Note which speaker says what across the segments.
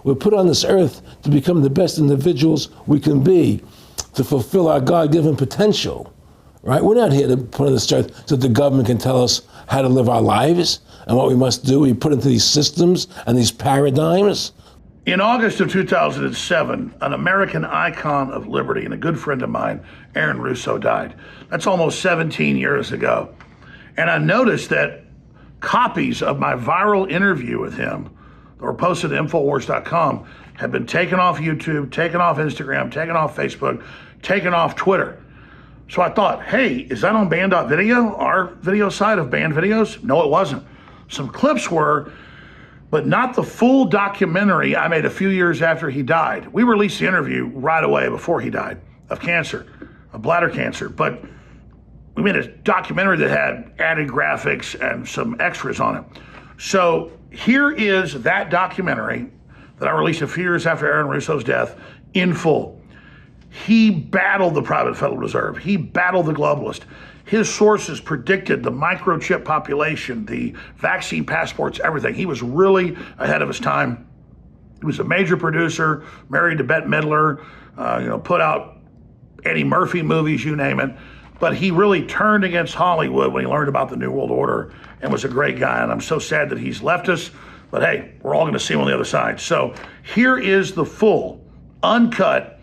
Speaker 1: We're put on this earth to become the best individuals we can be, to fulfill our God-given potential, right? We're not here to put on this earth so the government can tell us how to live our lives and what we must do. We put into these systems and these paradigms.
Speaker 2: In August of 2007, an American icon of liberty and a good friend of mine, Aaron Russo, died. That's almost 17 years ago. And I noticed that copies of my viral interview with him that were posted at Infowars.com have been taken off YouTube, taken off Instagram, taken off Facebook, taken off Twitter. So I thought, hey, is that on band.video, our video site of banned videos? No, it wasn't. Some clips were, but not the full documentary I made a few years after he died. We released the interview right away before he died of cancer, of bladder cancer, but we made a documentary that had added graphics and some extras on it. So here is that documentary that I released a few years after Aaron Russo's death in full. He battled the private Federal Reserve. He battled the globalists. His sources predicted the microchip population, the vaccine passports, everything. He was really ahead of his time. He was a major producer, married to Bette Midler, put out Eddie Murphy movies, you name it. But he really turned against Hollywood when he learned about the New World Order and was a great guy. And I'm so sad that he's left us. But hey, we're all going to see him on the other side. So here is the full, uncut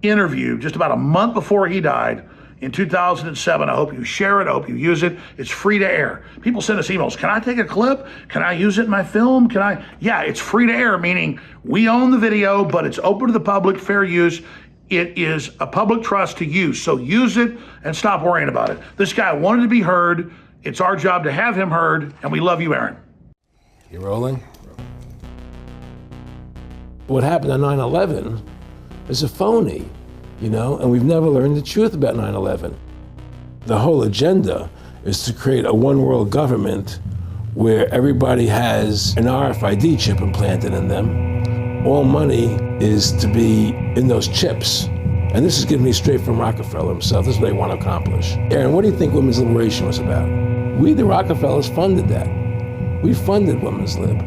Speaker 2: interview just about a month before he died in 2007. I hope you share it. I hope you use it. It's free to air. People send us emails. Can I take a clip? Can I use it in my film? Can I? Yeah, it's free to air, meaning we own the video, but it's open to the public, fair use. It is a public trust to use. So use it and stop worrying about it. This guy wanted to be heard. It's our job to have him heard. And we love you, Aaron.
Speaker 1: You rolling? What happened on 9/11 is a phony, and we've never learned the truth about 9/11. The whole agenda is to create a one world government where everybody has an RFID chip implanted in them. All money is to be in those chips. And this is given me straight from Rockefeller himself. This is what they want to accomplish. Aaron, what do you think women's liberation was about? We, the Rockefellers, funded that. We funded women's lib.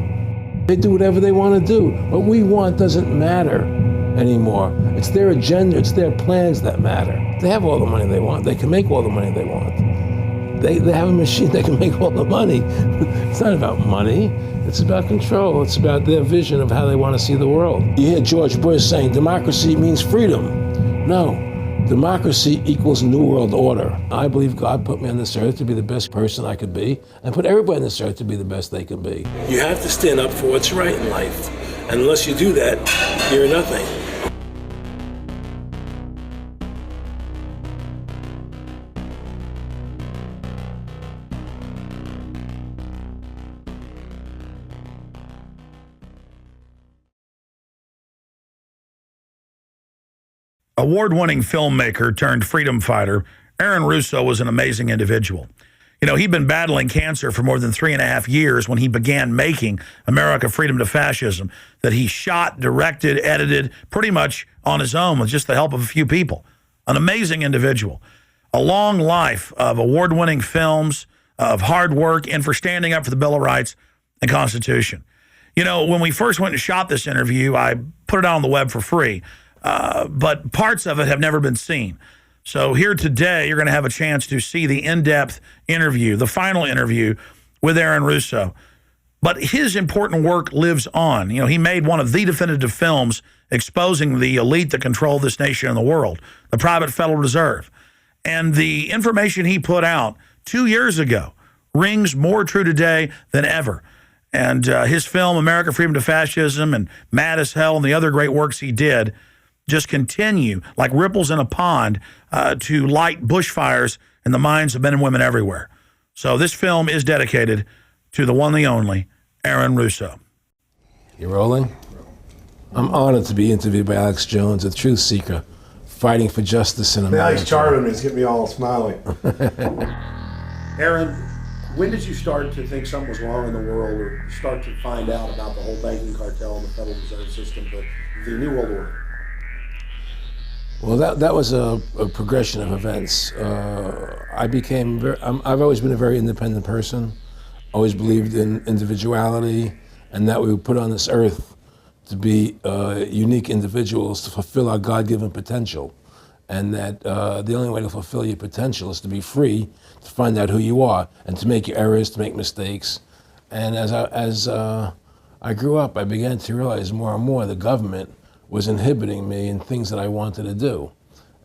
Speaker 1: They do whatever they want to do. What we want doesn't matter anymore. It's their agenda, it's their plans that matter. They have all the money they want. They can make all the money they want. They have a machine that can make all the money. It's not about money. It's about control. It's about their vision of how they want to see the world. You hear George Bush saying democracy means freedom. No. Democracy equals New World Order. I believe God put me on this earth to be the best person I could be, and put everybody on this earth to be the best they can be. You have to stand up for what's right in life. And unless you do that, you're nothing.
Speaker 2: Award-winning filmmaker turned freedom fighter, Aaron Russo was an amazing individual. He'd been battling cancer for more than 3.5 years when he began making America Freedom to Fascism, that he shot, directed, edited pretty much on his own with just the help of a few people. An amazing individual. A long life of award-winning films, of hard work, and for standing up for the Bill of Rights and Constitution. When we first went and shot this interview, I put it out on the web for free. But parts of it have never been seen. So here today, you're going to have a chance to see the in-depth interview, the final interview with Aaron Russo. But his important work lives on. He made one of the definitive films exposing the elite that control this nation and the world, the private Federal Reserve. And the information he put out 2 years ago rings more true today than ever. And his film, America Freedom to Fascism, and Mad as Hell, and the other great works he did just continue like ripples in a pond to light bushfires in the minds of men and women everywhere. So this film is dedicated to the one, the only, Aaron Russo.
Speaker 1: You rolling? I'm honored to be interviewed by Alex Jones, a truth seeker, fighting for justice in America.
Speaker 3: Now he's charming me. He's getting me all smiley.
Speaker 4: Aaron, when did you start to think something was wrong in the world, or start to find out about the whole banking cartel and the Federal Reserve System, the New World Order?
Speaker 1: Well, that was a progression of events. I've always been a very independent person, always believed in individuality, and that we were put on this earth to be unique individuals to fulfill our God-given potential. And that the only way to fulfill your potential is to be free, to find out who you are, and to make your errors, to make mistakes. And as I grew up, I began to realize more and more the government was inhibiting me in things that I wanted to do.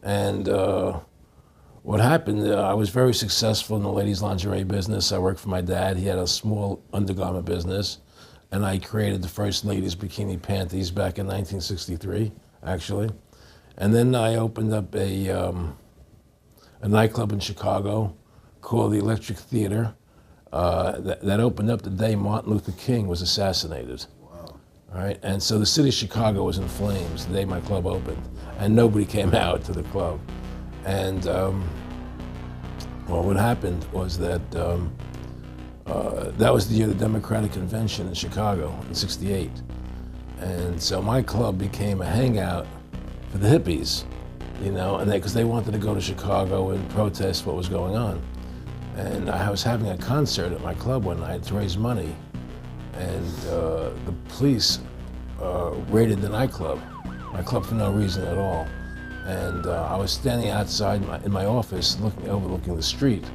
Speaker 1: And what happened, I was very successful in the ladies' lingerie business. I worked for my dad. He had a small undergarment business. And I created the first ladies' bikini panties back in 1963, actually. And then I opened up a nightclub in Chicago called the Electric Theater that opened up the day Martin Luther King was assassinated. Wow. All right, and so the city of Chicago was in flames the day my club opened, and nobody came out to the club. And well, what happened was that that was the year of the Democratic Convention in Chicago in '68. And so my club became a hangout for the hippies, you know, and because they wanted to go to Chicago and protest what was going on. And I was having a concert at my club one night to raise money, and the police raided the nightclub, my club, for no reason at all. And I was standing outside in my office overlooking the street,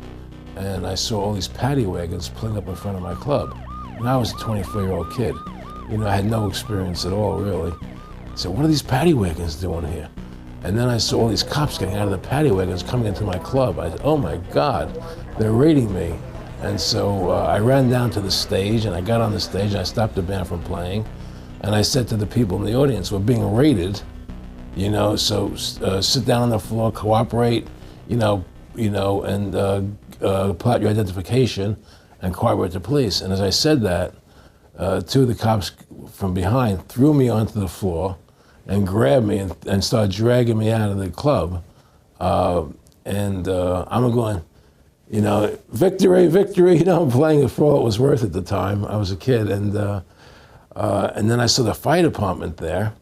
Speaker 1: and I saw all these paddy wagons pulling up in front of my club. And I was a 24-year-old kid. You know, I had no experience at all, really. So what are these paddy wagons doing here? And then I saw all these cops getting out of the paddy wagons coming into my club. I said, oh my God, they're raiding me. And so I ran down to the stage, and I got on the stage, and I stopped the band from playing. And I said to the people in the audience, we're being raided, you know, so sit down on the floor, cooperate, and pull out your identification and cooperate with the police. And as I said that, two of the cops from behind threw me onto the floor and grabbed me and started dragging me out of the club. I'm going, you know, victory, victory, you know, I'm playing it for all it was worth at the time. I was a kid. And then I saw the fire department there,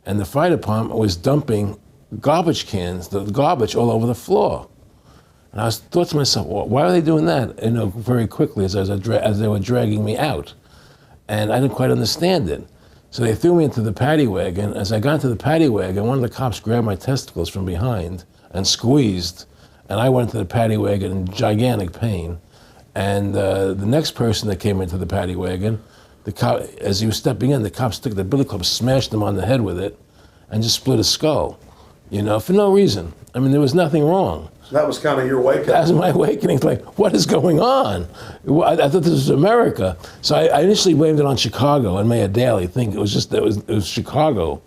Speaker 1: and the fire department was dumping garbage cans, the garbage all over the floor. And I thought to myself, well, why are they doing that? You know, very quickly as they were dragging me out. And I didn't quite understand it. So they threw me into the paddy wagon. As I got into the paddy wagon, one of the cops grabbed my testicles from behind and squeezed, and I went into the paddy wagon in gigantic pain. And the next person that came into the paddy wagon, the cop, as he was stepping in, the cops took the billy club, smashed him on the head with it, and just split his skull, you know, for no reason. I mean, there was nothing wrong.
Speaker 4: So that was kind of your wake-up.
Speaker 1: That was my awakening. It's like, what is going on? I thought this was America. So I initially blamed it on Chicago and made a daily thing. It was Chicago.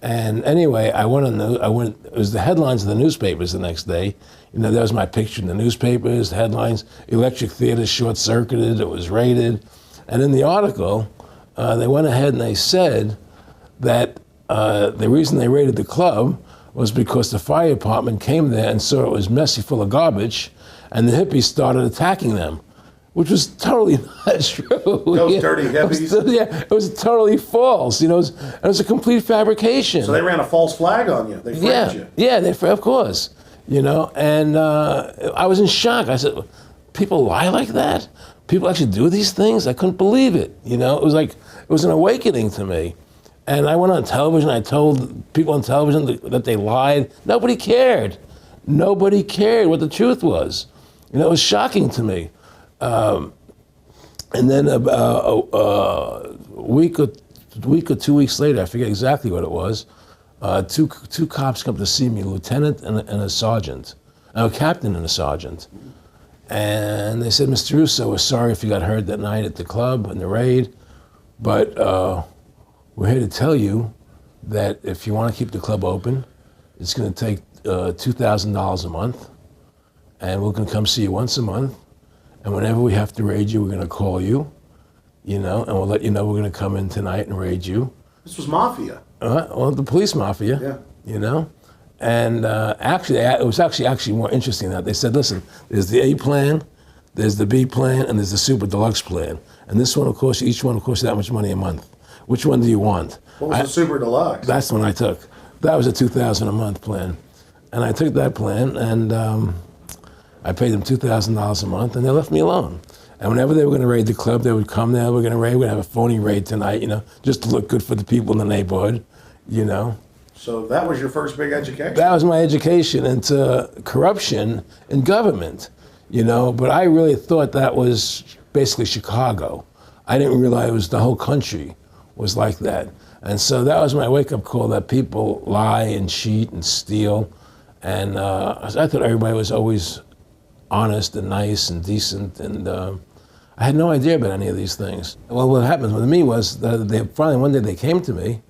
Speaker 1: And anyway, it was the headlines of the newspapers the next day. You know, there was my picture in the newspapers, the headlines, Electric Theater short-circuited, it was raided. And in the article, they went ahead and they said that the reason they raided the club was because the fire department came there and saw it was messy, full of garbage, and the hippies started attacking them, which was totally not true.
Speaker 4: Those dirty hippies?
Speaker 1: It was totally false. You know, it was a complete fabrication.
Speaker 4: So they ran a false flag on you. They framed you.
Speaker 1: Yeah, of course. You know, and I was in shock. I said, people lie like that? People actually do these things? I couldn't believe it. You know, it was an awakening to me. And I went on television, I told people on television that they lied. Nobody cared. Nobody cared what the truth was. You know, it was shocking to me. And then a week or 2 weeks later, I forget exactly what it was, two cops come to see me, a lieutenant and a sergeant, a captain and a sergeant. And they said, Mr. Russo, we're sorry if you got hurt that night at the club in the raid, but we're here to tell you that if you want to keep the club open, it's going to take $2,000 a month, and we're going to come see you once a month, and whenever we have to raid you, we're going to call you, you know, and we'll let you know we're going to come in tonight and raid you.
Speaker 4: This was mafia.
Speaker 1: Well, the police mafia,
Speaker 4: yeah.
Speaker 1: You know, and actually, it was actually more interesting than that. They said, listen, there's the A plan, there's the B plan, and there's the super deluxe plan, and this one, of course, each one will cost you that much money a month. Which one do you want?
Speaker 4: What was the super deluxe?
Speaker 1: That's the one I took. That was a $2,000 a month plan. And I took that plan, and I paid them $2,000 a month, and they left me alone. And whenever they were going to raid the club, they would come there, we're going to have a phony raid tonight, you know, just to look good for the people in the neighborhood, you know.
Speaker 4: So that was your first big education?
Speaker 1: That was my education into corruption in government, you know, but I really thought that was basically Chicago. I didn't realize it was the whole country was like that. And so that was my wake-up call, that people lie and cheat and steal. And I thought everybody was always honest and nice and decent, and I had no idea about any of these things. Well, what happened with me was that they finally one day they came to me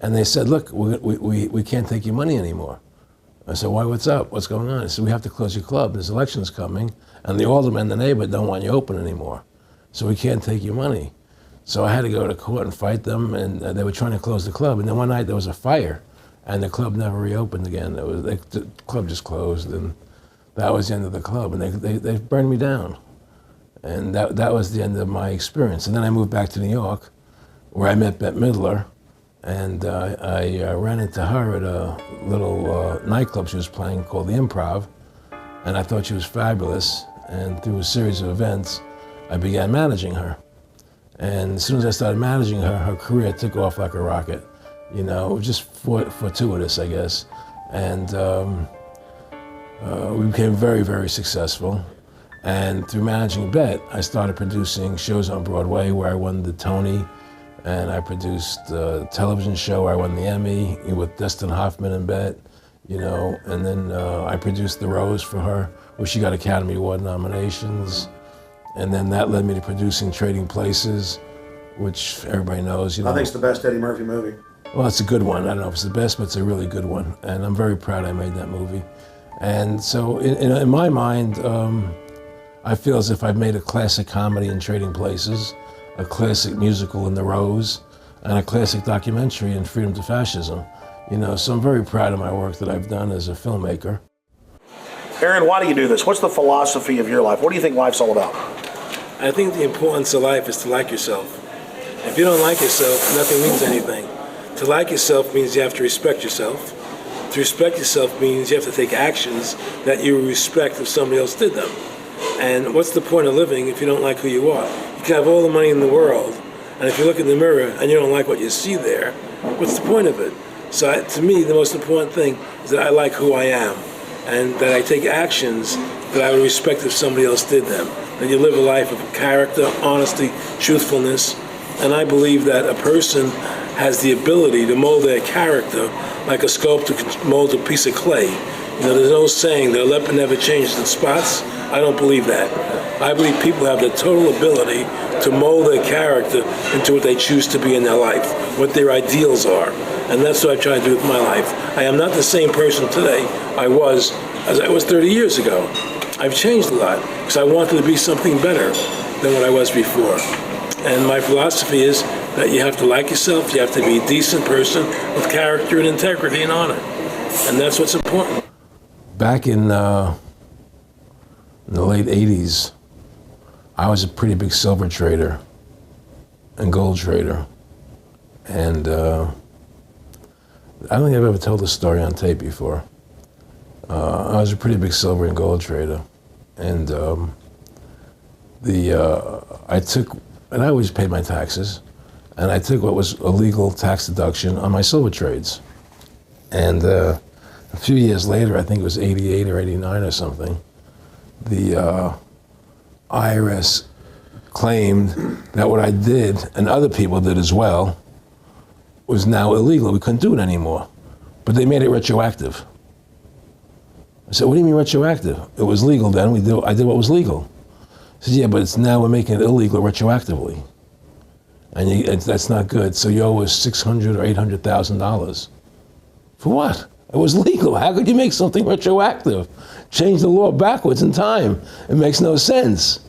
Speaker 1: and they said, look, we can't take your money anymore. I said, why, what's up? What's going on? I said, we have to close your club. There's elections coming, and the aldermen in the neighborhood don't want you open anymore. So we can't take your money. So I had to go to court and fight them, and they were trying to close the club. And then one night there was a fire, and the club never reopened again. The club just closed, and that was the end of the club, and they burned me down. And that was the end of my experience. And then I moved back to New York, where I met Bette Midler, and I ran into her at a little nightclub she was playing called The Improv, and I thought she was fabulous. And through a series of events, I began managing her. And as soon as I started managing her, her career took off like a rocket. You know, it was just fortuitous, I guess. And we became very, very successful. And through managing Bette, I started producing shows on Broadway where I won the Tony, and I produced a television show where I won the Emmy with Dustin Hoffman and Bette, you know, and then I produced The Rose for her, where she got Academy Award nominations. And then that led me to producing Trading Places, which everybody knows, you know.
Speaker 4: I think it's the best Eddie Murphy movie.
Speaker 1: Well, it's a good one. I don't know if it's the best, but it's a really good one. And I'm very proud I made that movie. And so in my mind, I feel as if I've made a classic comedy in Trading Places, a classic musical in The Rose, and a classic documentary in Freedom to Fascism. You know, so I'm very proud of my work that I've done as a filmmaker.
Speaker 5: Aaron, why do you do this? What's the philosophy of your life? What do you think life's all about?
Speaker 1: I think the importance of life is to like yourself. If you don't like yourself, nothing means anything. To like yourself means you have to respect yourself. To respect yourself means you have to take actions that you respect if somebody else did them. And what's the point of living if you don't like who you are? You can have all the money in the world, and if you look in the mirror and you don't like what you see there, what's the point of it? So to me, the most important thing is that I like who I am, and that I take actions that I would respect if somebody else did them. That you live a life of character, honesty, truthfulness, and I believe that a person has the ability to mold their character like a sculptor can mold a piece of clay. You know, there's no saying the leopard never changes its spots. I don't believe that. I believe people have the total ability to mold their character into what they choose to be in their life, what their ideals are. And that's what I try to do with my life. I am not the same person today I was 30 years ago. I've changed a lot because I wanted to be something better than what I was before. And my philosophy is that you have to like yourself, you have to be a decent person with character and integrity and honor. And that's what's important. Back in the late 80s, I was a pretty big silver trader and gold trader. And I don't think I've ever told this story on tape before. I was a pretty big silver and gold trader. And I always paid my taxes, and I took what was a legal tax deduction on my silver trades. And a few years later, I think it was 88 or 89 or something, the IRS claimed that what I did, and other people did as well, was now illegal. We couldn't do it anymore. But they made it retroactive. I said, what do you mean retroactive? It was legal then, I did what was legal. I said, yeah, but it's now we're making it illegal retroactively. And that's not good, so you owe us $600,000 or $800,000. For what? It was legal. How could you make something retroactive? Change the law backwards in time. It makes no sense.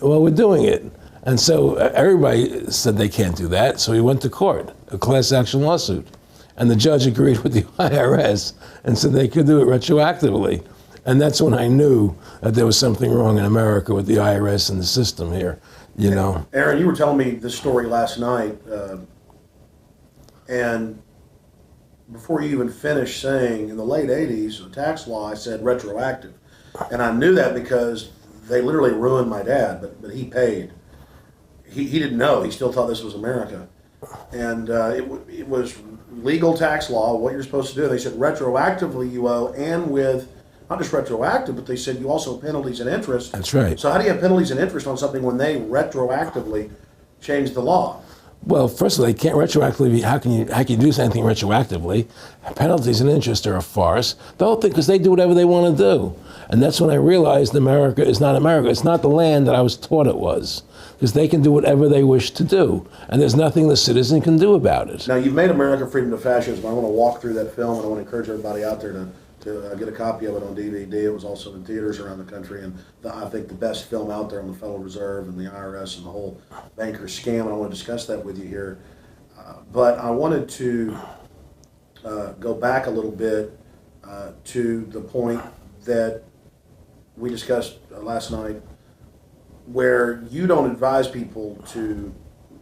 Speaker 1: Well, we're doing it. And so everybody said they can't do that, so we went to court, a class action lawsuit. And the judge agreed with the IRS and said they could do it retroactively. And that's when I knew that there was something wrong in America with the IRS and the system here, you know.
Speaker 4: Aaron, you were telling me this story last night, and before you even finished saying, in the late 80s, the tax law said retroactive. And I knew that because they literally ruined my dad, but he paid. He didn't know. He still thought this was America. And it was legal tax law, what you're supposed to do. They said retroactively you owe, and with, not just retroactive, but they said you also have penalties and interest.
Speaker 1: That's right.
Speaker 4: So how do you have penalties and interest on something when they retroactively changed the law?
Speaker 1: Well, first of all, they can't retroactively. How can you do anything retroactively? Penalties and interest are a farce. The whole thing, because they do whatever they want to do. And that's when I realized America is not America. It's not the land that I was taught it was. Because they can do whatever they wish to do. And there's nothing the citizen can do about it.
Speaker 4: Now, you've made America Freedom to Fascism. I want to walk through that film, and I want to encourage everybody out there to get a copy of it on DVD. It was also in theaters around the country, and I think the best film out there on the Federal Reserve and the IRS and the whole banker scam, and I want to discuss that with you here. But I wanted to go back a little bit to the point that we discussed last night, where you don't advise people to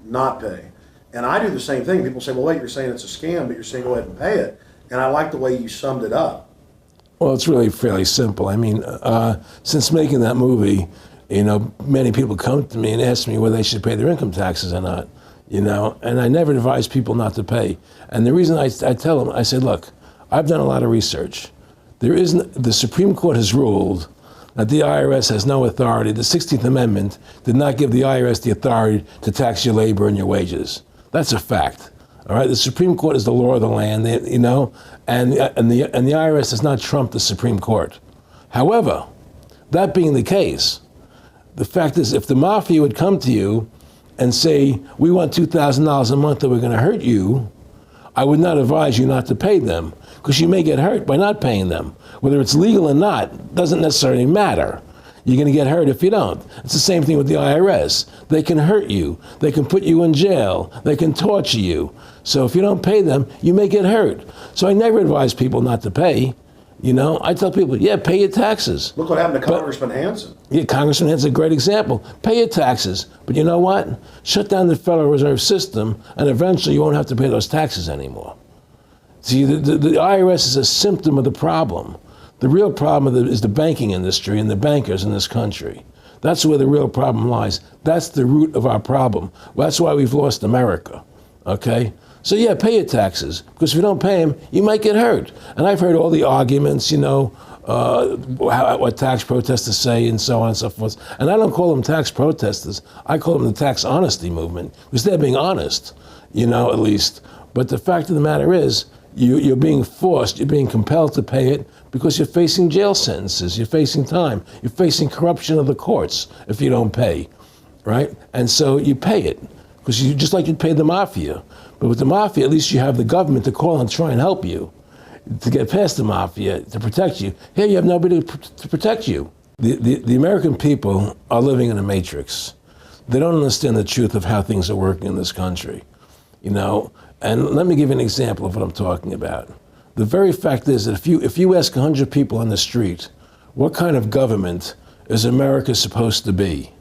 Speaker 4: not pay. And I do the same thing. People say, well, wait, you're saying it's a scam, but you're saying go ahead and pay it. And I like the way you summed it up.
Speaker 1: Well, it's really fairly simple. I mean, since making that movie, many people come to me and ask me whether they should pay their income taxes or not, and I never advise people not to pay. And the reason I tell them, I say, look, I've done a lot of research. The Supreme Court has ruled that the IRS has no authority. The 16th Amendment did not give the IRS the authority to tax your labor and your wages. That's a fact. All right, the Supreme Court is the law of the land, and the IRS does not trump the Supreme Court. However, that being the case, the fact is, if the mafia would come to you and say, we want $2,000 a month or we're going to hurt you, I would not advise you not to pay them, because you may get hurt by not paying them. Whether it's legal or not doesn't necessarily matter. You're going to get hurt if you don't. It's the same thing with the IRS. They can hurt you. They can put you in jail. They can torture you. So if you don't pay them, you may get hurt. So I never advise people not to pay. I tell people, yeah, pay your taxes.
Speaker 4: Look what happened to Congressman Hansen.
Speaker 1: Yeah, Congressman Hansen's a great example. Pay your taxes. But you know what? Shut down the Federal Reserve System, and eventually you won't have to pay those taxes anymore. See, the IRS is a symptom of the problem. The real problem is the banking industry and the bankers in this country. That's where the real problem lies. That's the root of our problem. Well, that's why we've lost America, okay? So yeah, pay your taxes, because if you don't pay them, you might get hurt. And I've heard all the arguments, what tax protesters say and so on and so forth. And I don't call them tax protesters. I call them the tax honesty movement, because they're being honest, at least. But the fact of the matter is, you're being forced, you're being compelled to pay it because you're facing jail sentences, you're facing time, you're facing corruption of the courts if you don't pay, right? And so you pay it, because you just like you'd pay the mafia. But with the mafia, at least you have the government to call and try and help you to get past the mafia, to protect you. Here you have nobody to protect you. The American people are living in a matrix. They don't understand the truth of how things are working in this country, And let me give you an example of what I'm talking about. The very fact is that if you ask 100 people on the street, what kind of government is America supposed to be?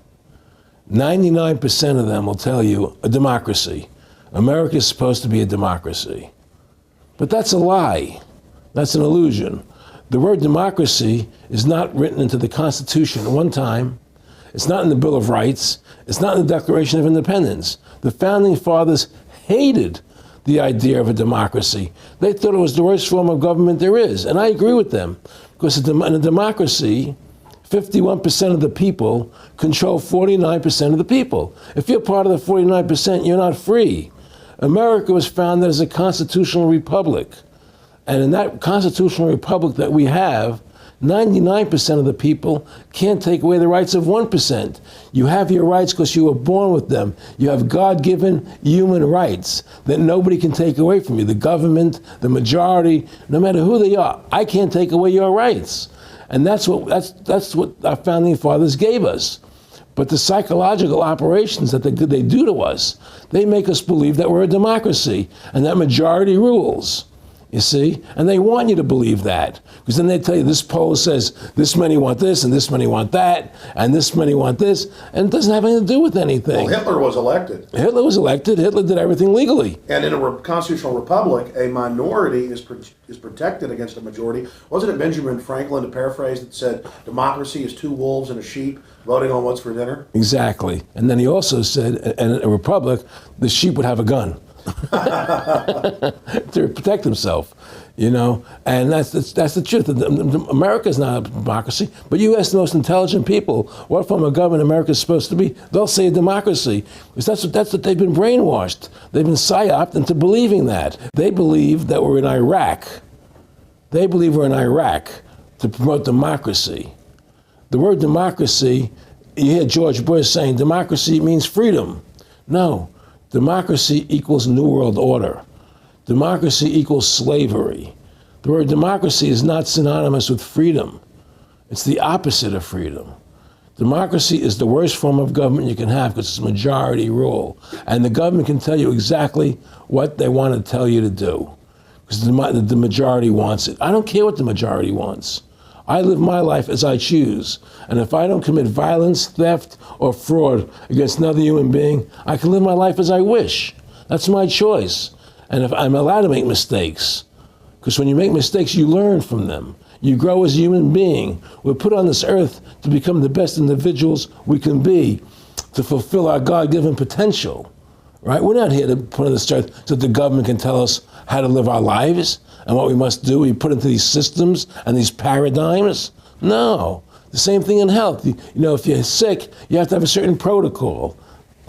Speaker 1: 99% of them will tell you a democracy. America is supposed to be a democracy. But that's a lie. That's an illusion. The word democracy is not written into the Constitution at one time. It's not in the Bill of Rights. It's not in the Declaration of Independence. The Founding Fathers hated the idea of a democracy. They thought it was the worst form of government there is. And I agree with them, because in a democracy, 51% of the people control 49% of the people. If you're part of the 49%, you're not free. America was founded as a constitutional republic. And in that constitutional republic that we have, 99% of the people can't take away the rights of 1%. You have your rights because you were born with them. You have God-given human rights that nobody can take away from you. The government, the majority, no matter who they are, I can't take away your rights. And that's what our founding fathers gave us. But the psychological operations that they do to us, they make us believe that we're a democracy and that majority rules. You see? And they want you to believe that. Because then they tell you this poll says this many want this, and this many want that, and this many want this, and it doesn't have anything to do with anything.
Speaker 4: Well, Hitler was elected.
Speaker 1: Hitler was elected. Hitler did everything legally.
Speaker 4: And in a constitutional republic, a minority is protected against a majority. Wasn't it Benjamin Franklin, to paraphrase, that said, democracy is two wolves and a sheep voting on what's for dinner?
Speaker 1: Exactly. And then he also said, in a republic, the sheep would have a gun. To protect himself, you know, and that's the truth. America is not a democracy, but you ask the most intelligent people what form of government America is supposed to be, they'll say a democracy, because that's what they've been brainwashed. They've been psyoped into believing that. They believe that we're in Iraq. They believe we're in Iraq to promote democracy. The word democracy, you hear George Bush saying democracy means freedom. No. Democracy equals New World Order. Democracy equals slavery. The word democracy is not synonymous with freedom. It's the opposite of freedom. Democracy is the worst form of government you can have because it's majority rule. And the government can tell you exactly what they want to tell you to do because the majority wants it. I don't care what the majority wants. I live my life as I choose. And if I don't commit violence, theft, or fraud against another human being, I can live my life as I wish. That's my choice. And if I'm allowed to make mistakes, because when you make mistakes, you learn from them. You grow as a human being. We're put on this earth to become the best individuals we can be, to fulfill our God-given potential, right? We're not here to put on this earth so that the government can tell us how to live our lives and what we must do. We put into these systems and these paradigms. No. The same thing in health. You know, if you're sick, you have to have a certain protocol.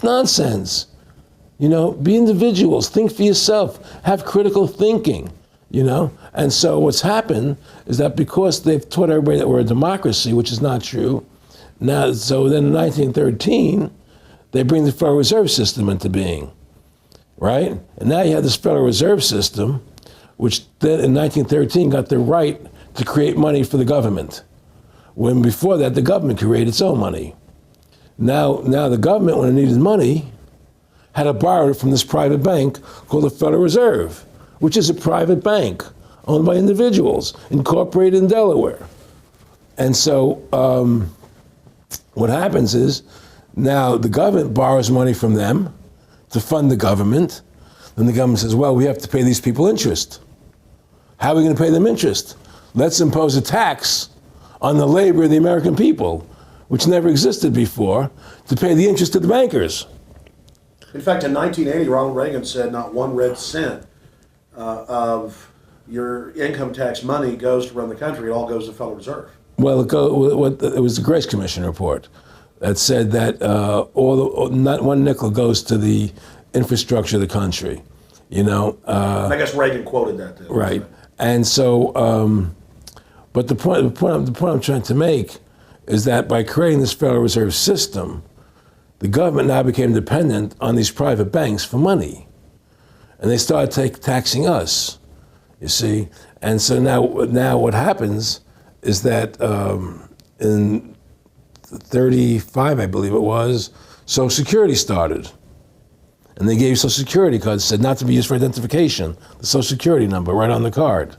Speaker 1: Nonsense. You know, be individuals. Think for yourself. Have critical thinking, you know? And so what's happened is that because they've taught everybody that we're a democracy, which is not true, now, so then in 1913, they bring the Federal Reserve System into being, right? And now you have this Federal Reserve System, which then in 1913 got the right to create money for the government. When before that, the government created its own money. Now the government, when it needed money, had to borrow it from this private bank called the Federal Reserve, which is a private bank owned by individuals, incorporated in Delaware. And so what happens is now the government borrows money from them to fund the government. Then the government says, well, we have to pay these people interest. How are we going to pay them interest? Let's impose a tax on the labor of the American people, which never existed before, to pay the interest to the bankers.
Speaker 4: In fact, in 1980, Ronald Reagan said not one red cent of your income tax money goes to run the country. It all goes to the Federal Reserve.
Speaker 1: Well, it was the Grace Commission report that said that not one nickel goes to the infrastructure of the country. You know,
Speaker 4: I guess Reagan quoted that too.
Speaker 1: Right. And so, but the point I'm trying to make is that by creating this Federal Reserve System, the government now became dependent on these private banks for money. And they started taxing us, you see. And so now what happens is that in 35, I believe it was, Social Security started. And they gave you Social Security cards, said not to be used for identification, the Social Security number right on the card,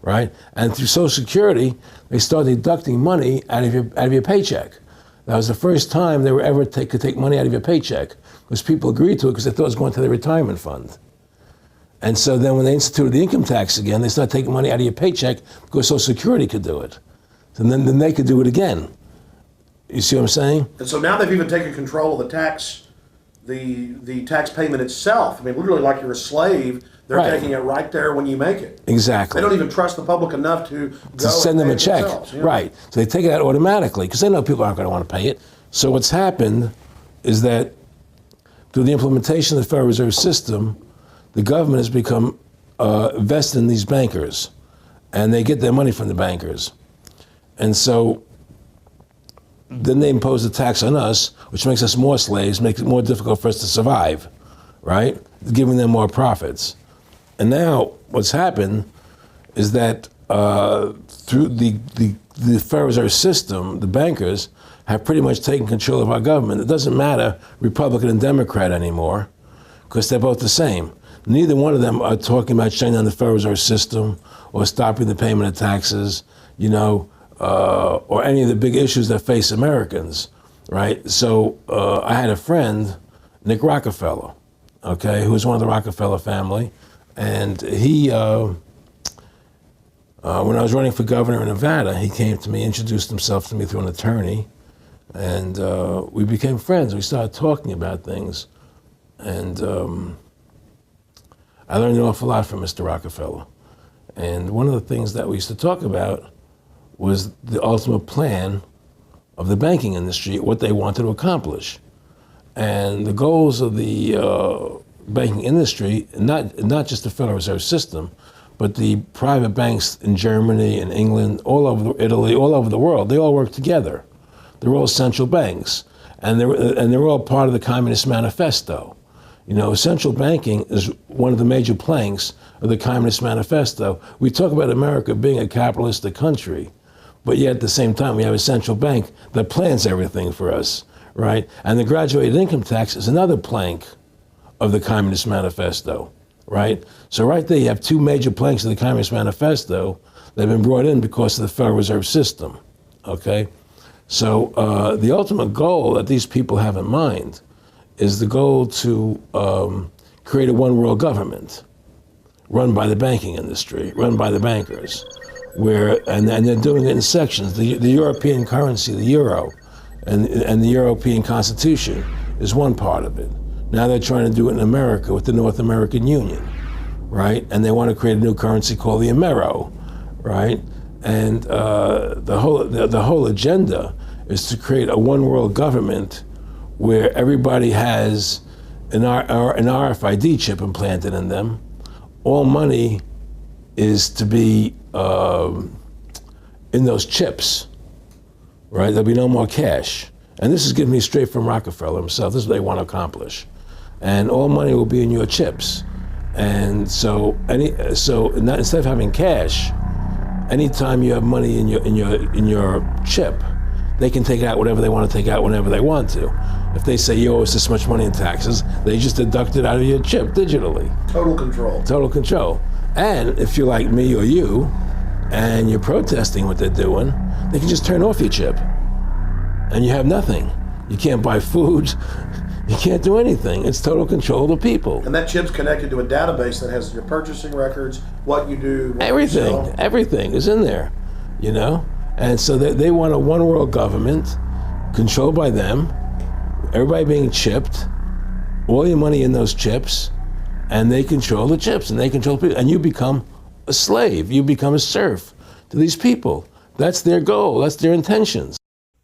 Speaker 1: right? And through Social Security, they started deducting money out of your paycheck. That was the first time they were ever could take money out of your paycheck, because people agreed to it because they thought it was going to their retirement fund. And so then when they instituted the income tax again, they started taking money out of your paycheck because Social Security could do it. And then they could do it again. You see what I'm saying?
Speaker 4: And so now they've even taken control of the tax payment itself. I mean, literally like you're a slave, they're
Speaker 1: Right.
Speaker 4: taking it right there when you make it.
Speaker 1: Exactly.
Speaker 4: They don't even trust the public enough to go
Speaker 1: send them
Speaker 4: and
Speaker 1: a
Speaker 4: pay it
Speaker 1: check.
Speaker 4: themselves, yeah.
Speaker 1: Right. So they take it out automatically because they know people aren't going to want to pay it. So what's happened is that through the implementation of the Federal Reserve System, the government has become vested in these bankers, and they get their money from the bankers. And so then they impose a tax on us, which makes us more slaves, makes it more difficult for us to survive, right? Giving them more profits. And now what's happened is that through the Federal Reserve System, the bankers have pretty much taken control of our government. It doesn't matter Republican and Democrat anymore, because they're both the same. neither one of them are talking about shutting down the Federal Reserve System or stopping the payment of taxes, or any of the big issues that face Americans, right? So I had a friend, Nick Rockefeller, okay, who was one of the Rockefeller family, and he, when I was running for governor in Nevada, he came to me, introduced himself to me through an attorney, and we became friends. We started talking about things, and I learned an awful lot from Mr. Rockefeller. And one of the things that we used to talk about was the ultimate plan of the banking industry, what they wanted to accomplish. And the goals of the banking industry, not just the Federal Reserve System, but the private banks in Germany and England, all over Italy, all over the world, they all work together. They're all central banks, and they're all part of the Communist Manifesto. Central banking is one of the major planks of the Communist Manifesto. We talk about America being a capitalistic country, but yet at the same time, we have a central bank that plans everything for us, right? And the graduated income tax is another plank of the Communist Manifesto, right? So right there, you have two major planks of the Communist Manifesto that have been brought in because of the Federal Reserve System, okay? So the ultimate goal that these people have in mind is the goal to create a one world government run by the banking industry, run by the bankers, and they're doing it in sections. The European currency, the euro, and the European Constitution is one part of it. Now they're trying to do it in America with the North American Union, right? And they want to create a new currency called the Amero, right? And the whole agenda is to create a one world government where everybody has an RFID chip implanted in them. All money is to be in those chips, right? There'll be no more cash. And this is given me straight from Rockefeller himself. This is what they want to accomplish. And all money will be in your chips. And so instead of having cash, anytime you have money in your chip, they can take out whatever they want to take out whenever they want to. If they say you owe us this much money in taxes, they just deduct it out of your chip digitally.
Speaker 4: Total control.
Speaker 1: Total control. And if you're like me or you, and you're protesting what they're doing, they can just turn off your chip. And you have nothing. You can't buy food. You can't do anything. It's total control of the people.
Speaker 4: And that chip's connected to a database that has your purchasing records, what you do, what
Speaker 1: everything,
Speaker 4: you sell.
Speaker 1: Everything is in there, And so they want a one world government controlled by them, everybody being chipped, all your money in those chips, and they control the chips and they control people. And you become a slave, you become a serf to these people. That's their goal, that's their intentions.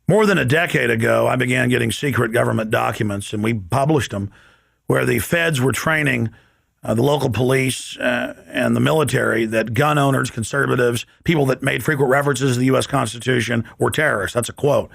Speaker 2: More than a decade ago, I began getting secret government documents, and we published them, where the feds were training the local police and the military that gun owners, conservatives, people that made frequent references to the U.S. Constitution were terrorists. That's a quote.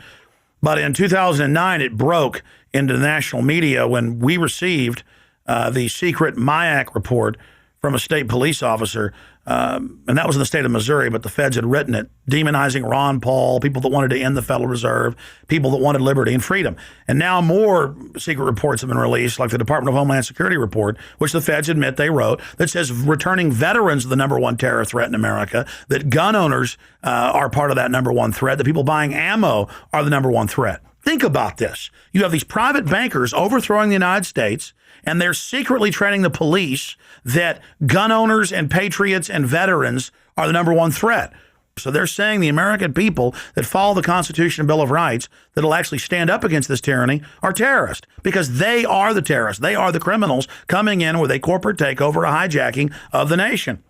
Speaker 2: But in 2009, it broke into the national media when we received the secret MIAC report from a state police officer, and that was in the state of Missouri, but the feds had written it, demonizing Ron Paul, people that wanted to end the Federal Reserve, people that wanted liberty and freedom. And now more secret reports have been released, like the Department of Homeland Security report, which the feds admit they wrote, that says returning veterans are the number one terror threat in America, that gun owners are part of that number one threat, that people buying ammo are the number one threat. Think about this. You have these private bankers overthrowing the United States, and they're secretly training the police that gun owners and patriots and veterans are the number one threat. So they're saying the American people that follow the Constitution and Bill of Rights that'll actually stand up against this tyranny are terrorists, because they are the terrorists. They are the criminals coming in with a corporate takeover, a hijacking of the nation.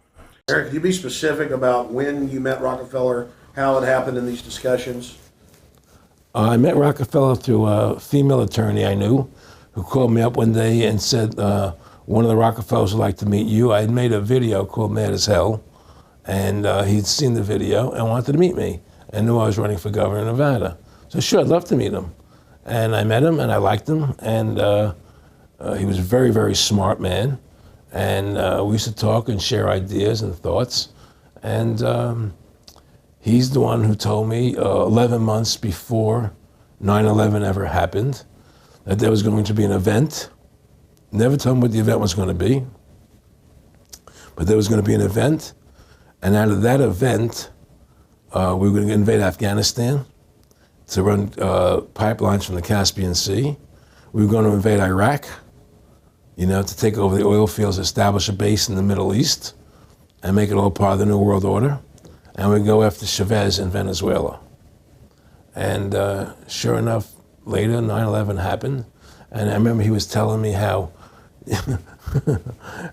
Speaker 4: Eric, could you be specific about when you met Rockefeller, how it happened in these discussions?
Speaker 1: I met Rockefeller through a female attorney I knew who called me up one day and said, one of the Rockefellers would like to meet you. I had made a video called Mad as Hell, and he'd seen the video and wanted to meet me and knew I was running for governor of Nevada. So sure, I'd love to meet him. And I met him and I liked him, and he was a very, very smart man. And we used to talk and share ideas and thoughts. And he's the one who told me 11 months before 9/11 ever happened that there was going to be an event. Never told me what the event was going to be. But there was going to be an event, and out of that event, we were going to invade Afghanistan to run pipelines from the Caspian Sea. We were going to invade Iraq, to take over the oil fields, establish a base in the Middle East, and make it all part of the New World Order. And we'd go after Chavez in Venezuela. And sure enough, later 9/11 happened, and I remember he was telling me how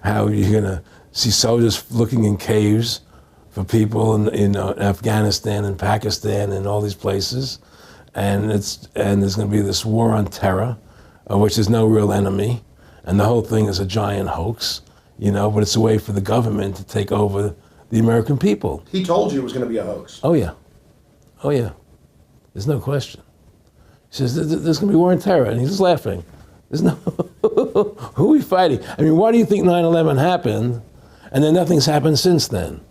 Speaker 1: how you're gonna see soldiers looking in caves for people in Afghanistan and Pakistan and all these places, and there's gonna be this war on terror, of which there's no real enemy, and the whole thing is a giant hoax, but it's a way for the government to take over the American people.
Speaker 4: He told you it was going to be a hoax.
Speaker 1: Oh yeah. There's no question. He says, there's going to be war on terror, and he's just laughing. There's no, who are we fighting? I mean, why do you think 9/11 happened, and then nothing's happened since then?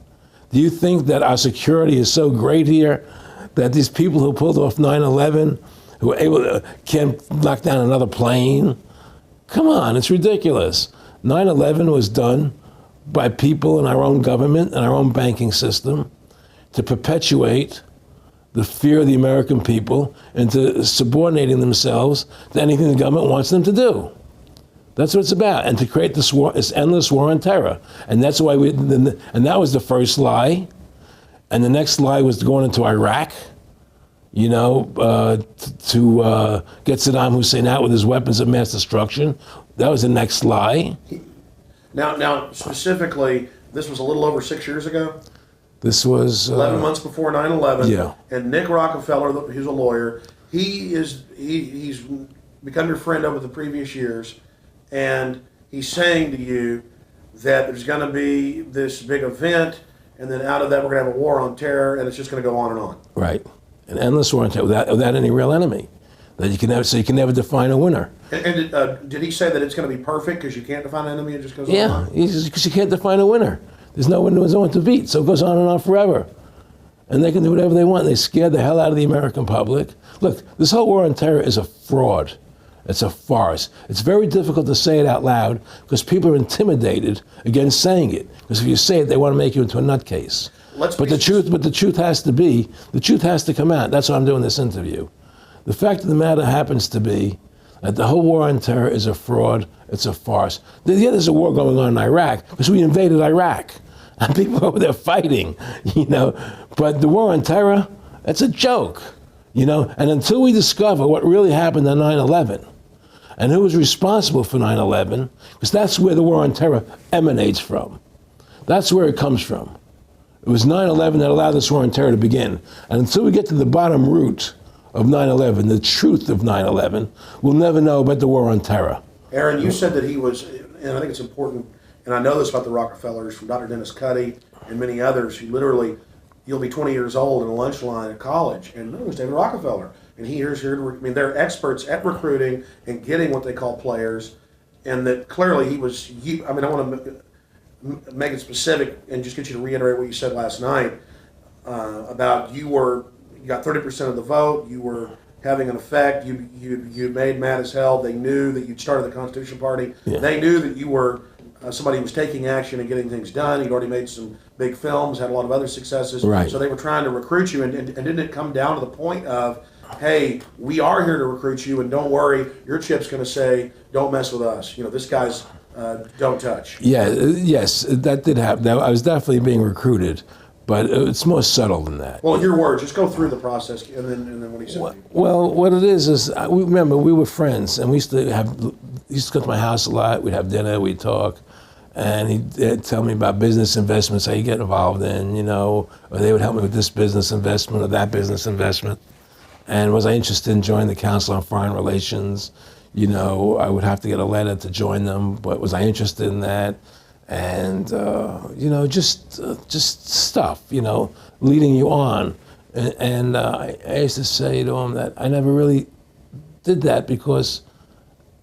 Speaker 1: Do you think that our security is so great here that these people who pulled off 9/11, who were able to, can't knock down another plane? Come on, it's ridiculous. 9/11 was done by people in our own government and our own banking system to perpetuate the fear of the American people into subordinating themselves to anything the government wants them to do. That's what it's about, and to create this war, this endless war on terror. And that's why and that was the first lie. And the next lie was going into Iraq, to get Saddam Hussein out with his weapons of mass destruction. That was the next lie.
Speaker 4: Now, specifically, this was a little over 6 years ago.
Speaker 1: This was
Speaker 4: 11 months before 9/11.
Speaker 1: Yeah.
Speaker 4: And Nick Rockefeller, who's a lawyer, he's become your friend over the previous years, and he's saying to you that there's going to be this big event, and then out of that we're going to have a war on terror, and it's just going to go on and on.
Speaker 1: Right, an endless war on terror without any real enemy. That you can never define a winner.
Speaker 4: And did he say that it's going to be perfect because you can't define an enemy? It just goes on
Speaker 1: Yeah,
Speaker 4: and on?
Speaker 1: because you can't define a winner. There's no one to beat, so it goes on and on forever. And they can do whatever they want. They scare the hell out of the American public. Look, this whole war on terror is a fraud. It's a farce. It's very difficult to say it out loud because people are intimidated against saying it. Because if you say it, they want to make you into a nutcase. But the truth has to come out. That's why I'm doing this interview. The fact of the matter happens to be that the whole war on terror is a fraud, it's a farce. Yeah, there's a war going on in Iraq because we invaded Iraq and people over there fighting, But the war on terror, it's a joke, And until we discover what really happened on 9/11 and who was responsible for 9/11, because that's where the war on terror emanates from. That's where it comes from. It was 9/11 that allowed this war on terror to begin. And until we get to the bottom root of 9/11, the truth of 9/11, we'll never know about the war on terror.
Speaker 4: Aaron, you said that he was, and I think it's important, and I know this about the Rockefellers from Dr. Dennis Cuddy and many others who literally, you'll be 20 years old in a lunch line at college, and it was David Rockefeller. And they're experts at recruiting and getting what they call players, and that clearly he was, I want to make it specific and just get you to reiterate what you said last night about you got 30% of the vote, you were having an effect, you made mad as hell, they knew that you'd started the Constitution Party, They knew that you were somebody who was taking action and getting things done, you'd already made some big films, had a lot of other successes,
Speaker 1: right.
Speaker 4: So they were trying to recruit you, and didn't it come down to the point of, hey, we are here to recruit you, and don't worry, your chip's going to say, don't mess with us, this guy's don't touch.
Speaker 1: Yeah, yes, that did happen. I was definitely being recruited. But it's more subtle than that.
Speaker 4: Well, in your words, just go through the process, and then what he said.
Speaker 1: Well, what it is remember we were friends, and he used to come to my house a lot. We'd have dinner, we'd talk, and he'd tell me about business investments, how you get involved in, or they would help me with this business investment or that business investment. And was I interested in joining the Council on Foreign Relations? I would have to get a letter to join them, but was I interested in that? And just stuff, leading you on. And I used to say to him that I never really did that because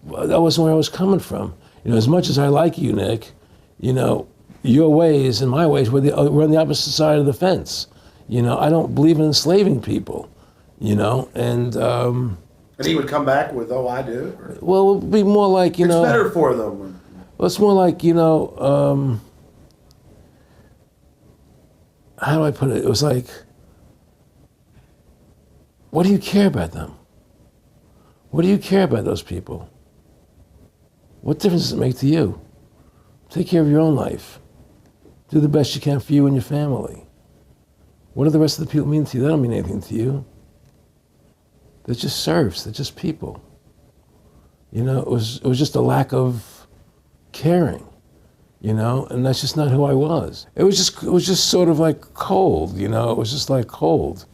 Speaker 1: that wasn't where I was coming from. As much as I like you, Nick, your ways and my ways we're on the opposite side of the fence. I don't believe in enslaving people. And
Speaker 4: he would come back with, "Oh, I do."
Speaker 1: Well, it would be more like
Speaker 4: it's better for them.
Speaker 1: Well, it's more like, how do I put it? It was like, what do you care about them? What do you care about those people? What difference does it make to you? Take care of your own life. Do the best you can for you and your family. What do the rest of the people mean to you? They don't mean anything to you. They're just serfs. They're just people. You know, it was just a lack of caring, you know, and that's just not who I was. It was just sort of like cold, you know. It was just like cold,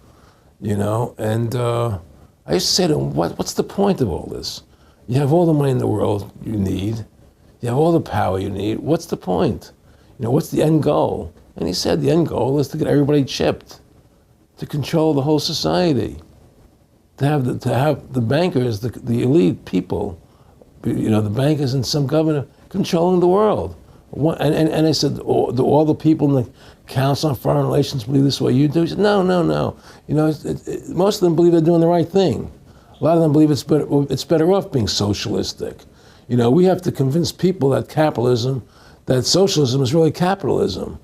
Speaker 1: you know. And I used to say to him, what's the point of all this? You have all the money in the world you need. You have all the power you need. What's the point? You know, what's the end goal? And he said the end goal is to get everybody chipped, to control the whole society, to have the bankers, the elite people, you know, the bankers and some governor controlling the world. And I said, do all the people in the Council on Foreign Relations believe this way you do? He said, no. You know, most of them believe they're doing the right thing. A lot of them believe it's better off being socialistic. You know, we have to convince people that socialism is really capitalism.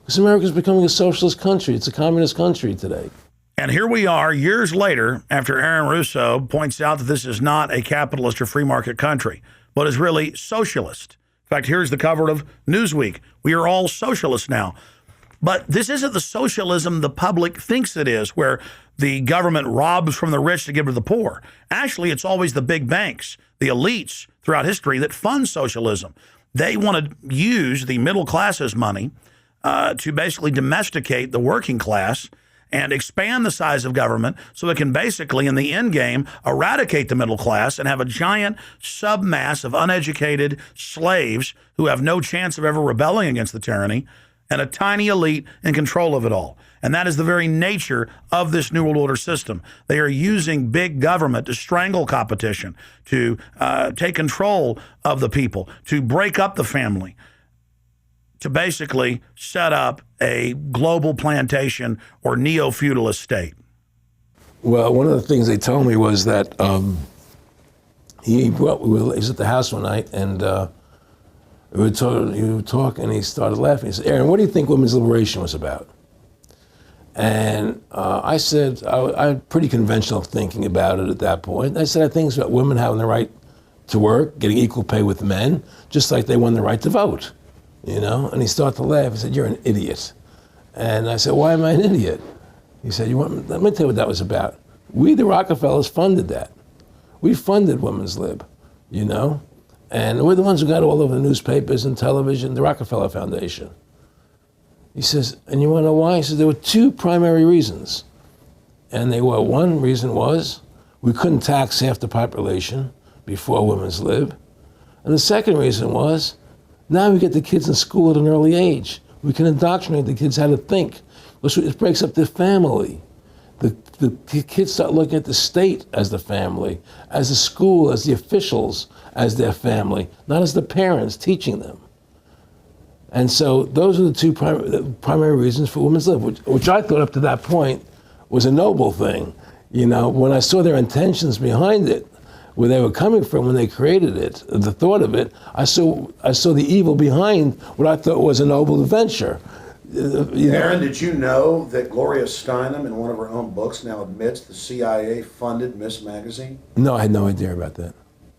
Speaker 1: Because America's becoming a socialist country. It's a communist country today.
Speaker 5: And here we are years later after Aaron Russo points out that this is not a capitalist or free market country, but is really socialist. In fact, here's the cover of Newsweek. We are all socialists now. But this isn't the socialism the public thinks it is, where the government robs from the rich to give to the poor. Actually, it's always the big banks, the elites throughout history that fund socialism. They want to use the middle class's money to basically domesticate the working class and expand the size of government so it can basically, in the end game, eradicate the middle class and have a giant submass of uneducated slaves who have no chance of ever rebelling against the tyranny, and a tiny elite in control of it all. And that is the very nature of this New World Order system. They are using big government to strangle competition, to take control of the people, to break up the family, to basically set up a global plantation or neo-feudalist state.
Speaker 1: Well, one of the things they told me was that he was at the house one night, and we were talking, and he started laughing. He said, Aaron, what do you think women's liberation was about? And I said, I had pretty conventional thinking about it at that point. I said, I think it's about women having the right to work, getting equal pay with men, just like they won the right to vote, you know? And he started to laugh. He said, you're an idiot. And I said, why am I an idiot? He said, let me tell you what that was about. We, the Rockefellers, funded that. We funded women's lib, you know? And we're the ones who got all over the newspapers and television, the Rockefeller Foundation. He says, and you want to know why? He says, there were two primary reasons. And they were, one reason was we couldn't tax half the population before women's lib. And the second reason was, now we get the kids in school at an early age. We can indoctrinate the kids how to think. It breaks up their family. The kids start looking at the state as the family, as the school, as the officials, as their family, not as the parents teaching them. And so those are the two primary reasons for women's lib, which I thought up to that point was a noble thing. You know, when I saw their intentions behind it, where they were coming from when they created it, the thought of it, I saw the evil behind what I thought was a noble venture.
Speaker 4: Aaron, did you know that Gloria Steinem, in one of her own books, now admits the CIA funded Miss Magazine?
Speaker 1: No, I had no idea about that.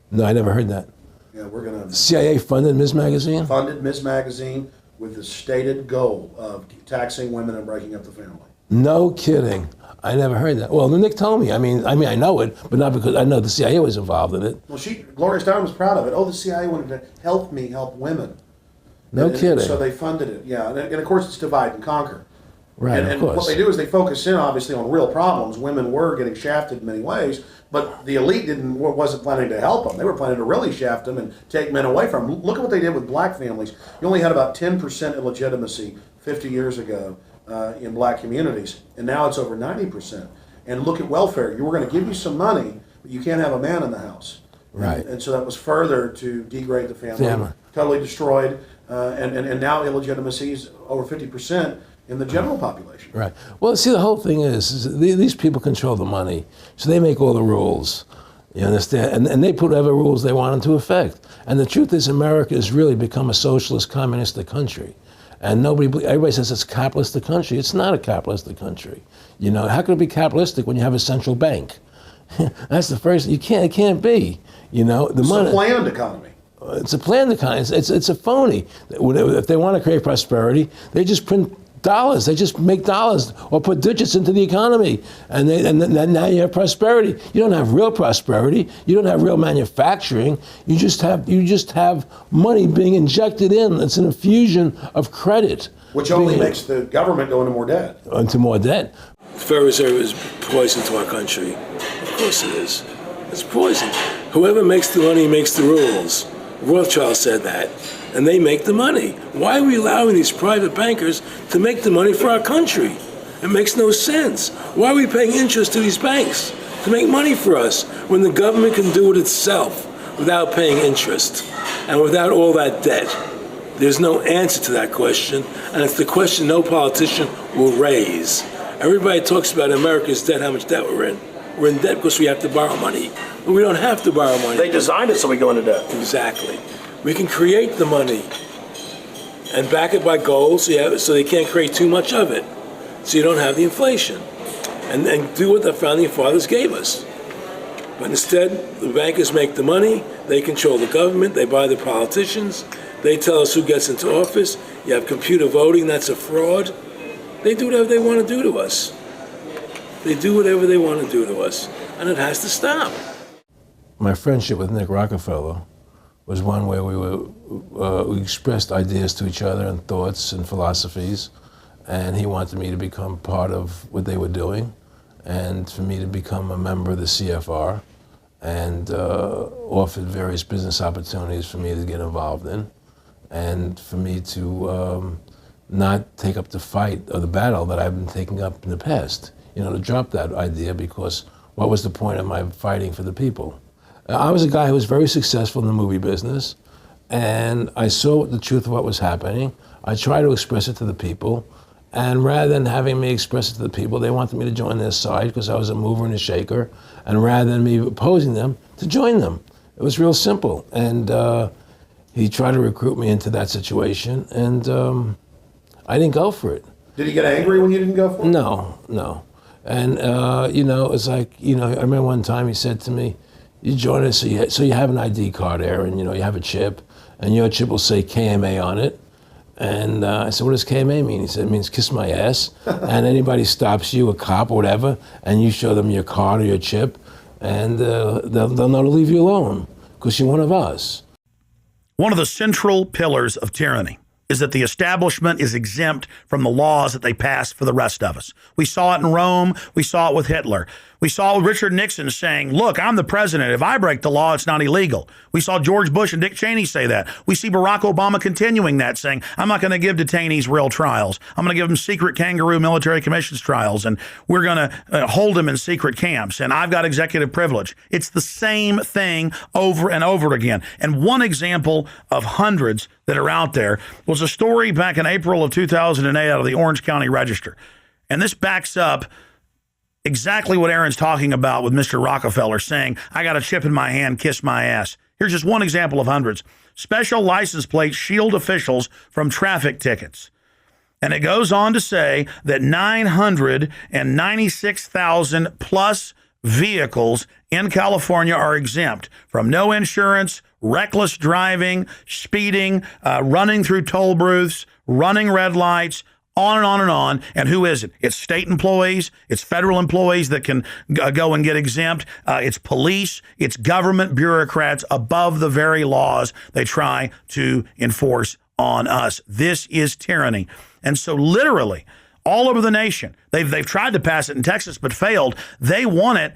Speaker 1: No, I never heard that.
Speaker 4: Yeah, we're going to...
Speaker 1: CIA funded Miss Magazine?
Speaker 4: Funded Miss Magazine with the stated goal of taxing women and breaking up the family.
Speaker 1: No kidding. I never heard that. Well, Nick told me. I mean, I know it, but not because I know the CIA was involved in it.
Speaker 4: Well, Gloria Steinem was proud of it. Oh, the CIA wanted to help women.
Speaker 1: No kidding.
Speaker 4: So they funded it, yeah. And of course, it's divide and conquer.
Speaker 1: Right,
Speaker 4: and what they do is they focus in, obviously, on real problems. Women were getting shafted in many ways, but the elite wasn't planning to help them. They were planning to really shaft them and take men away from them. Look at what they did with black families. You only had about 10% illegitimacy 50 years ago in black communities, and now it's over 90%. And look at welfare. You were going to give you some money, but you can't have a man in the house.
Speaker 1: Right.
Speaker 4: And so that was further to degrade the family. Totally destroyed. And now illegitimacy is over 50% in the general population.
Speaker 1: Right. Well, see, the whole thing is these people control the money, so they make all the rules. You understand? And they put whatever rules they want into effect. And the truth is, America has really become a socialist, communistic country. And everybody says it's a capitalistic country. It's not a capitalistic country. You know, how could it be capitalistic when you have a central bank? That's the first. It can't be. You know,
Speaker 4: It's a planned economy.
Speaker 1: It's a planned economy. It's a phony. If they want to create prosperity, they just print dollars. They just make dollars or put digits into the economy, and then now you have prosperity. You don't have real prosperity. You don't have real manufacturing. You just have money being injected in. It's an infusion of credit,
Speaker 4: Which only makes the government go into more debt.
Speaker 1: Into more debt. The Federal Reserve is poison to our country. Of course it is. It's poison. Whoever makes the money makes the rules. Rothschild said that. And they make the money. Why are we allowing these private bankers to make the money for our country? It makes no sense. Why are we paying interest to these banks to make money for us when the government can do it itself without paying interest and without all that debt? There's no answer to that question, and it's the question no politician will raise. Everybody talks about America's debt, how much debt we're in. We're in debt because we have to borrow money. But we don't have to borrow money.
Speaker 6: They designed it so we go into debt.
Speaker 1: Exactly. We can create the money and back it by gold so they can't create too much of it. So you don't have the inflation. And do what the founding fathers gave us. But instead, the bankers make the money, they control the government, they buy the politicians, they tell us who gets into office. You have computer voting, that's a fraud. They do whatever they want to do to us. They do whatever they want to do to us. And it has to stop. My friendship with Nick Rockefeller was one where we expressed ideas to each other and thoughts and philosophies, and he wanted me to become part of what they were doing, and for me to become a member of the CFR, and offered various business opportunities for me to get involved in, and for me to not take up the fight or the battle that I've been taking up in the past, to drop that idea, because what was the point of my fighting for the people? I was a guy who was very successful in the movie business, and I saw the truth of what was happening. I tried to express it to the people, and rather than having me express it to the people, they wanted me to join their side because I was a mover and a shaker, and rather than me opposing them, to join them. It was real simple, and he tried to recruit me into that situation, and I didn't go for it.
Speaker 4: Did he get angry when you didn't go for it?
Speaker 1: No. And, it's like, I remember one time he said to me, you join us, so you have an ID card, Aaron, you have a chip, and your chip will say KMA on it. And I said, what does KMA mean? He said, it means kiss my ass. And anybody stops you, a cop or whatever, and you show them your card or your chip, and they'll know to leave you alone, because you're one of us.
Speaker 5: One of the central pillars of tyranny is that the establishment is exempt from the laws that they pass for the rest of us. We saw it in Rome. We saw it with Hitler. We saw Richard Nixon saying, look, I'm the president. If I break the law, it's not illegal. We saw George Bush and Dick Cheney say that. We see Barack Obama continuing that, saying, I'm not going to give detainees real trials. I'm going to give them secret kangaroo military commissions trials, and we're going to hold them in secret camps, and I've got executive privilege. It's the same thing over and over again. And one example of hundreds that are out there was a story back in April of 2008 out of the Orange County Register. And this backs up exactly what Aaron's talking about with Mr. Rockefeller saying, I got a chip in my hand, kiss my ass. Here's just one example of hundreds. Special license plates shield officials from traffic tickets. And it goes on to say that 996,000 plus vehicles in California are exempt from no insurance, reckless driving, speeding, running through toll booths, running red lights, on and on and on. And who is it? It's state employees. It's federal employees that can go and get exempt. It's police. It's government bureaucrats above the very laws they try to enforce on us. This is tyranny. And so literally all over the nation, they've tried to pass it in Texas but failed. They want it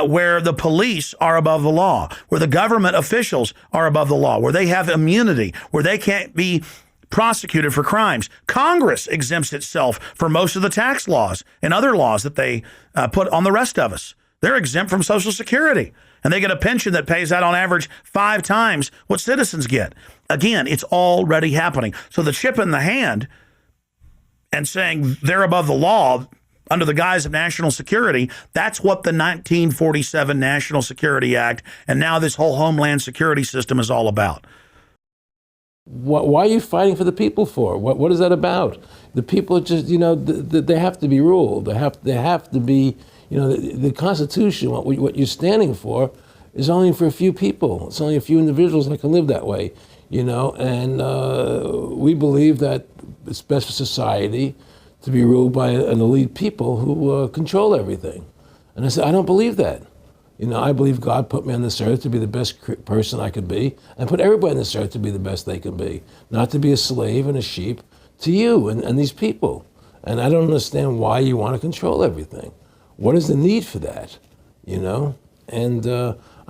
Speaker 5: where the police are above the law, where the government officials are above the law, where they have immunity, where they can't be prosecuted for crimes. Congress exempts itself from most of the tax laws and other laws that they put on the rest of us. They're exempt from Social Security, and they get a pension that pays out on average 5 times what citizens get. Again, it's already happening. So the chip in the hand and saying they're above the law under the guise of national security, that's what the 1947 National Security Act and now this whole Homeland Security system is all about.
Speaker 1: Why are you fighting for the people for? What is that about? The people just, they have to be ruled. They have to be, the Constitution, what you're standing for, is only for a few people. It's only a few individuals that can live that way, and we believe that it's best for society to be ruled by an elite people who control everything. And I said, I don't believe that. I believe God put me on this earth to be the best person I could be, and put everybody on this earth to be the best they can be, not to be a slave and a sheep to you and these people. And I don't understand why you want to control everything. What is the need for that, And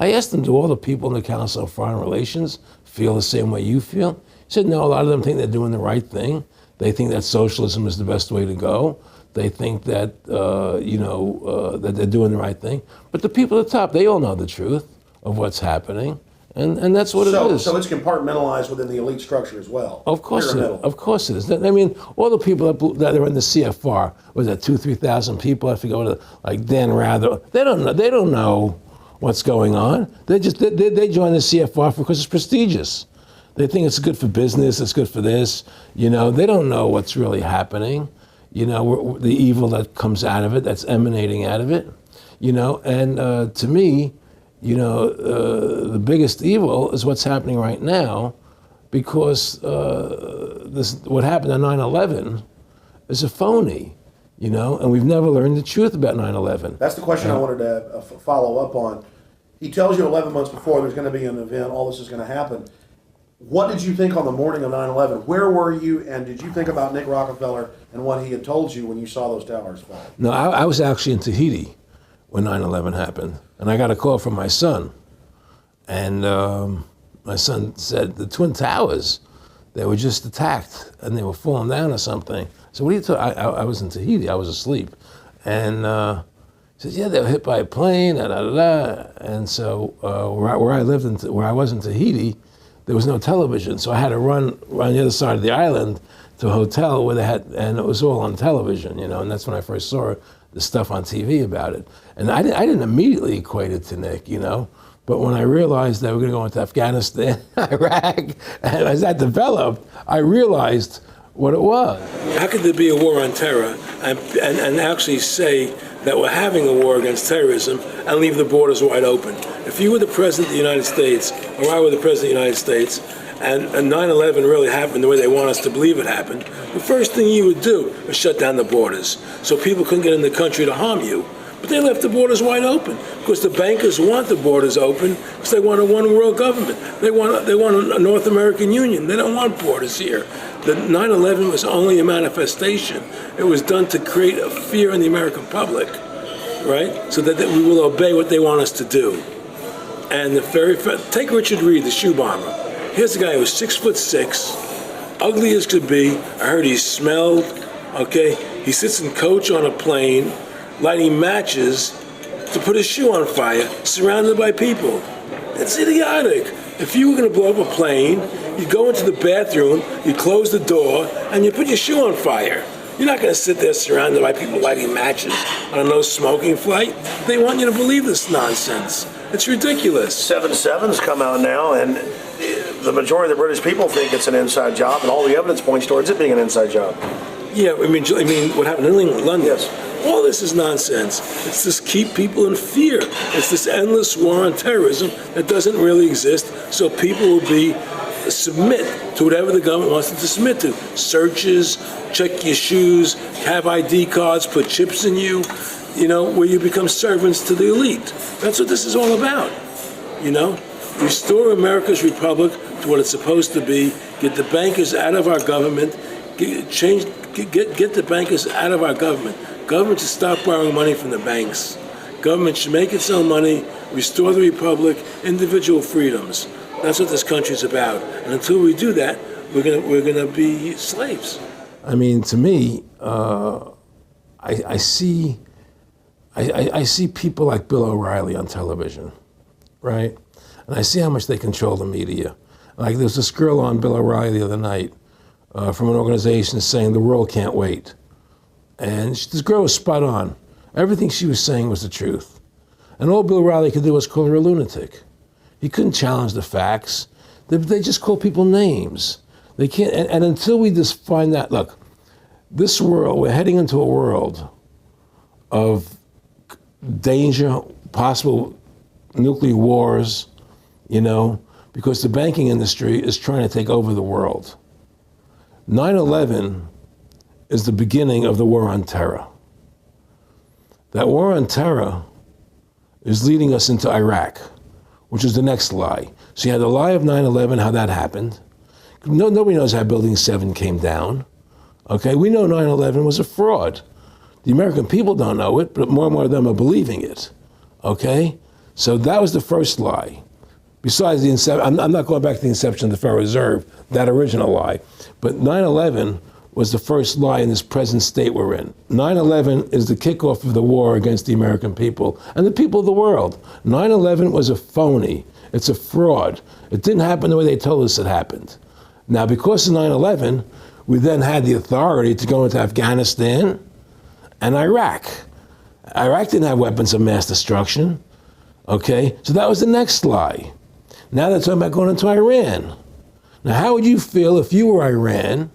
Speaker 1: I asked them, do all the people in the Council of Foreign Relations feel the same way you feel? He said, no, a lot of them think they're doing the right thing. They think that socialism is the best way to go. They think that, that they're doing the right thing. But the people at the top, they all know the truth of what's happening. And that's what it is.
Speaker 4: So it's compartmentalized within the elite structure as well.
Speaker 1: Of course it is. Of course it is. I mean, all the people that are in the CFR, was that 2,000-3,000 people? I forget what, like Dan Rather. They don't know what's going on. They join the CFR because it's prestigious. They think it's good for business. It's good for this. They don't know what's really happening. The evil that comes out of it, that's emanating out of it. And to me, the biggest evil is what's happening right now, because what happened on 9/11 is a phony, and we've never learned the truth about 9/11.
Speaker 4: That's the question I wanted to follow up on. He tells you 11 months before there's going to be an event, all this is going to happen. What did you think on the morning of 9/11? Where were you, and did you think about Nick Rockefeller and what he had told you when you saw those towers fall?
Speaker 1: No, I was actually in Tahiti when 9/11 happened, and I got a call from my son. And my son said, the Twin Towers, they were just attacked, and they were falling down or something. So what are you talking? I was in Tahiti, I was asleep. And he says, yeah, they were hit by a plane, And so where I lived, where I was in Tahiti, there was no television, so I had to run around the other side of the island to a hotel where they had, and it was all on television, and that's when I first saw the stuff on TV about it. And I didn't immediately equate it to Nick, but when I realized that we're going to go into Afghanistan, Iraq, and as that developed, I realized what it was. How could there be a war on terror and actually say that we're having a war against terrorism and leave the borders wide open? If you were the President of the United States, or I were the President of the United States, and 9/11 really happened the way they want us to believe it happened, the first thing you would do is shut down the borders so people couldn't get in the country to harm you. But they left the borders wide open because the bankers want the borders open because they want a one-world government. They want a North American Union. They don't want borders here. The 9/11 was only a manifestation. It was done to create a fear in the American public, right? So that we will obey what they want us to do. And take Richard Reed, the shoe bomber. Here's a guy who was 6'6", ugly as could be. I heard he smelled. Okay, he sits in coach on a plane, lighting matches to put his shoe on fire, surrounded by people. It's idiotic. If you were going to blow up a plane, you go into the bathroom, you close the door, and you put your shoe on fire. You're not going to sit there surrounded by people lighting matches on a no-smoking flight. They want you to believe this nonsense. It's ridiculous.
Speaker 4: 7/7's come out now, and the majority of the British people think it's an inside job, and all the evidence points towards it being an inside job.
Speaker 1: Yeah, I mean, what happened in London?
Speaker 4: Yes.
Speaker 1: All this is nonsense. It's just keep people in fear. It's this endless war on terrorism that doesn't really exist, so people will submit to whatever the government wants them to submit to. Searches, check your shoes, have ID cards, put chips in you, where you become servants to the elite. That's what this is all about, Restore America's republic to what it's supposed to be, get the bankers out of our government, get the bankers out of our government. Government should stop borrowing money from the banks. Government should make its own money, restore the republic, individual freedoms. That's what this country's about. And until we do that, we're gonna be slaves. I mean, to me, I see people like Bill O'Reilly on television, right? And I see how much they control the media. Like there was this girl on Bill O'Reilly the other night from an organization saying the world can't wait. And this girl was spot on. Everything she was saying was the truth. And all Bill O'Reilly could do was call her a lunatic. He couldn't challenge the facts. They just call people names. They can't, and until we just find that, look, this world, we're heading into a world of danger, possible nuclear wars, because the banking industry is trying to take over the world. 9/11 is the beginning of the war on terror. That war on terror is leading us into Iraq, which is the next lie. So you had the lie of 9/11, how that happened. Nobody knows how Building 7 came down. Okay, we know 9/11 was a fraud. The American people don't know it, but more and more of them are believing it. Okay, so that was the first lie. Besides the inception, I'm not going back to the inception of the Federal Reserve, that original lie, but 9/11 was the first lie in this present state we're in. 9/11 is the kickoff of the war against the American people and the people of the world. 9/11 was a phony. It's a fraud. It didn't happen the way they told us it happened. Now, because of 9/11, we then had the authority to go into Afghanistan and Iraq. Iraq didn't have weapons of mass destruction. Okay, so that was the next lie. Now they're talking about going into Iran. Now, how would you feel if you were Iran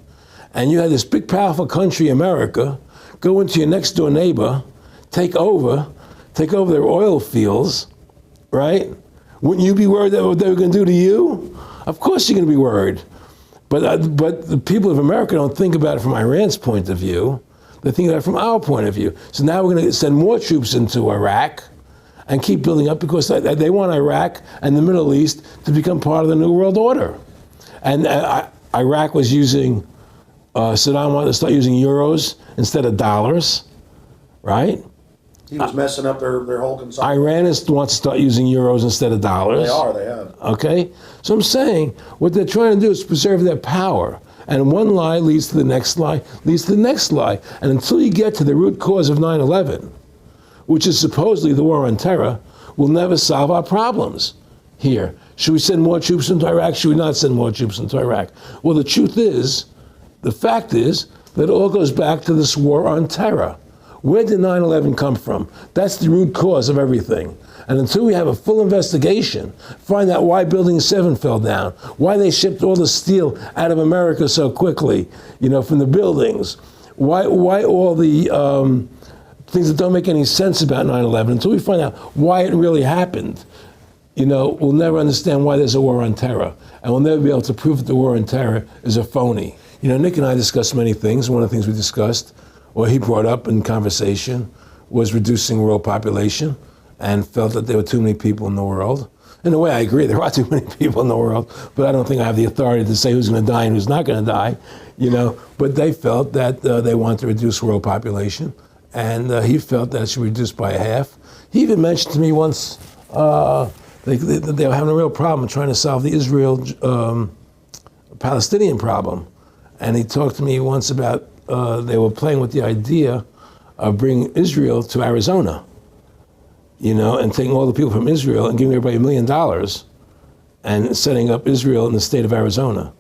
Speaker 1: and you had this big, powerful country, America, go into your next door neighbor, take over their oil fields, right? Wouldn't you be worried that what they were going to do to you? Of course you're going to be worried. But the people of America don't think about it from Iran's point of view. They think about it from our point of view. So now we're going to send more troops into Iraq and keep building up because they want Iraq and the Middle East to become part of the New World Order. And Iraq was using, Saddam wanted to start using euros instead of dollars, right?
Speaker 4: He was messing up their whole consumption.
Speaker 1: Iran wants to start using euros instead of dollars.
Speaker 4: They have.
Speaker 1: Okay? So I'm saying what they're trying to do is preserve their power. And one lie leads to the next lie, leads to the next lie. And until you get to the root cause of 9/11, which is supposedly the war on terror, we'll never solve our problems here. Should we send more troops into Iraq? Should we not send more troops into Iraq? Well, the truth is, the fact is, that it all goes back to this war on terror. Where did 9/11 come from? That's the root cause of everything. And until we have a full investigation, find out why Building 7 fell down, why they shipped all the steel out of America so quickly, from the buildings, why all the things that don't make any sense about 9/11, until we find out why it really happened, we'll never understand why there's a war on terror. And we'll never be able to prove that the war on terror is a phony. Nick and I discussed many things. One of the things we discussed, or he brought up in conversation, was reducing world population, and felt that there were too many people in the world. In a way, I agree, there are too many people in the world, but I don't think I have the authority to say who's going to die and who's not going to die, But they felt that they wanted to reduce world population, and he felt that it should be reduced by half. He even mentioned to me once they were having a real problem trying to solve the Israel-Palestinian problem. And he talked to me once about they were playing with the idea of bringing Israel to Arizona, and taking all the people from Israel and giving everybody $1 million and setting up Israel in the state of Arizona.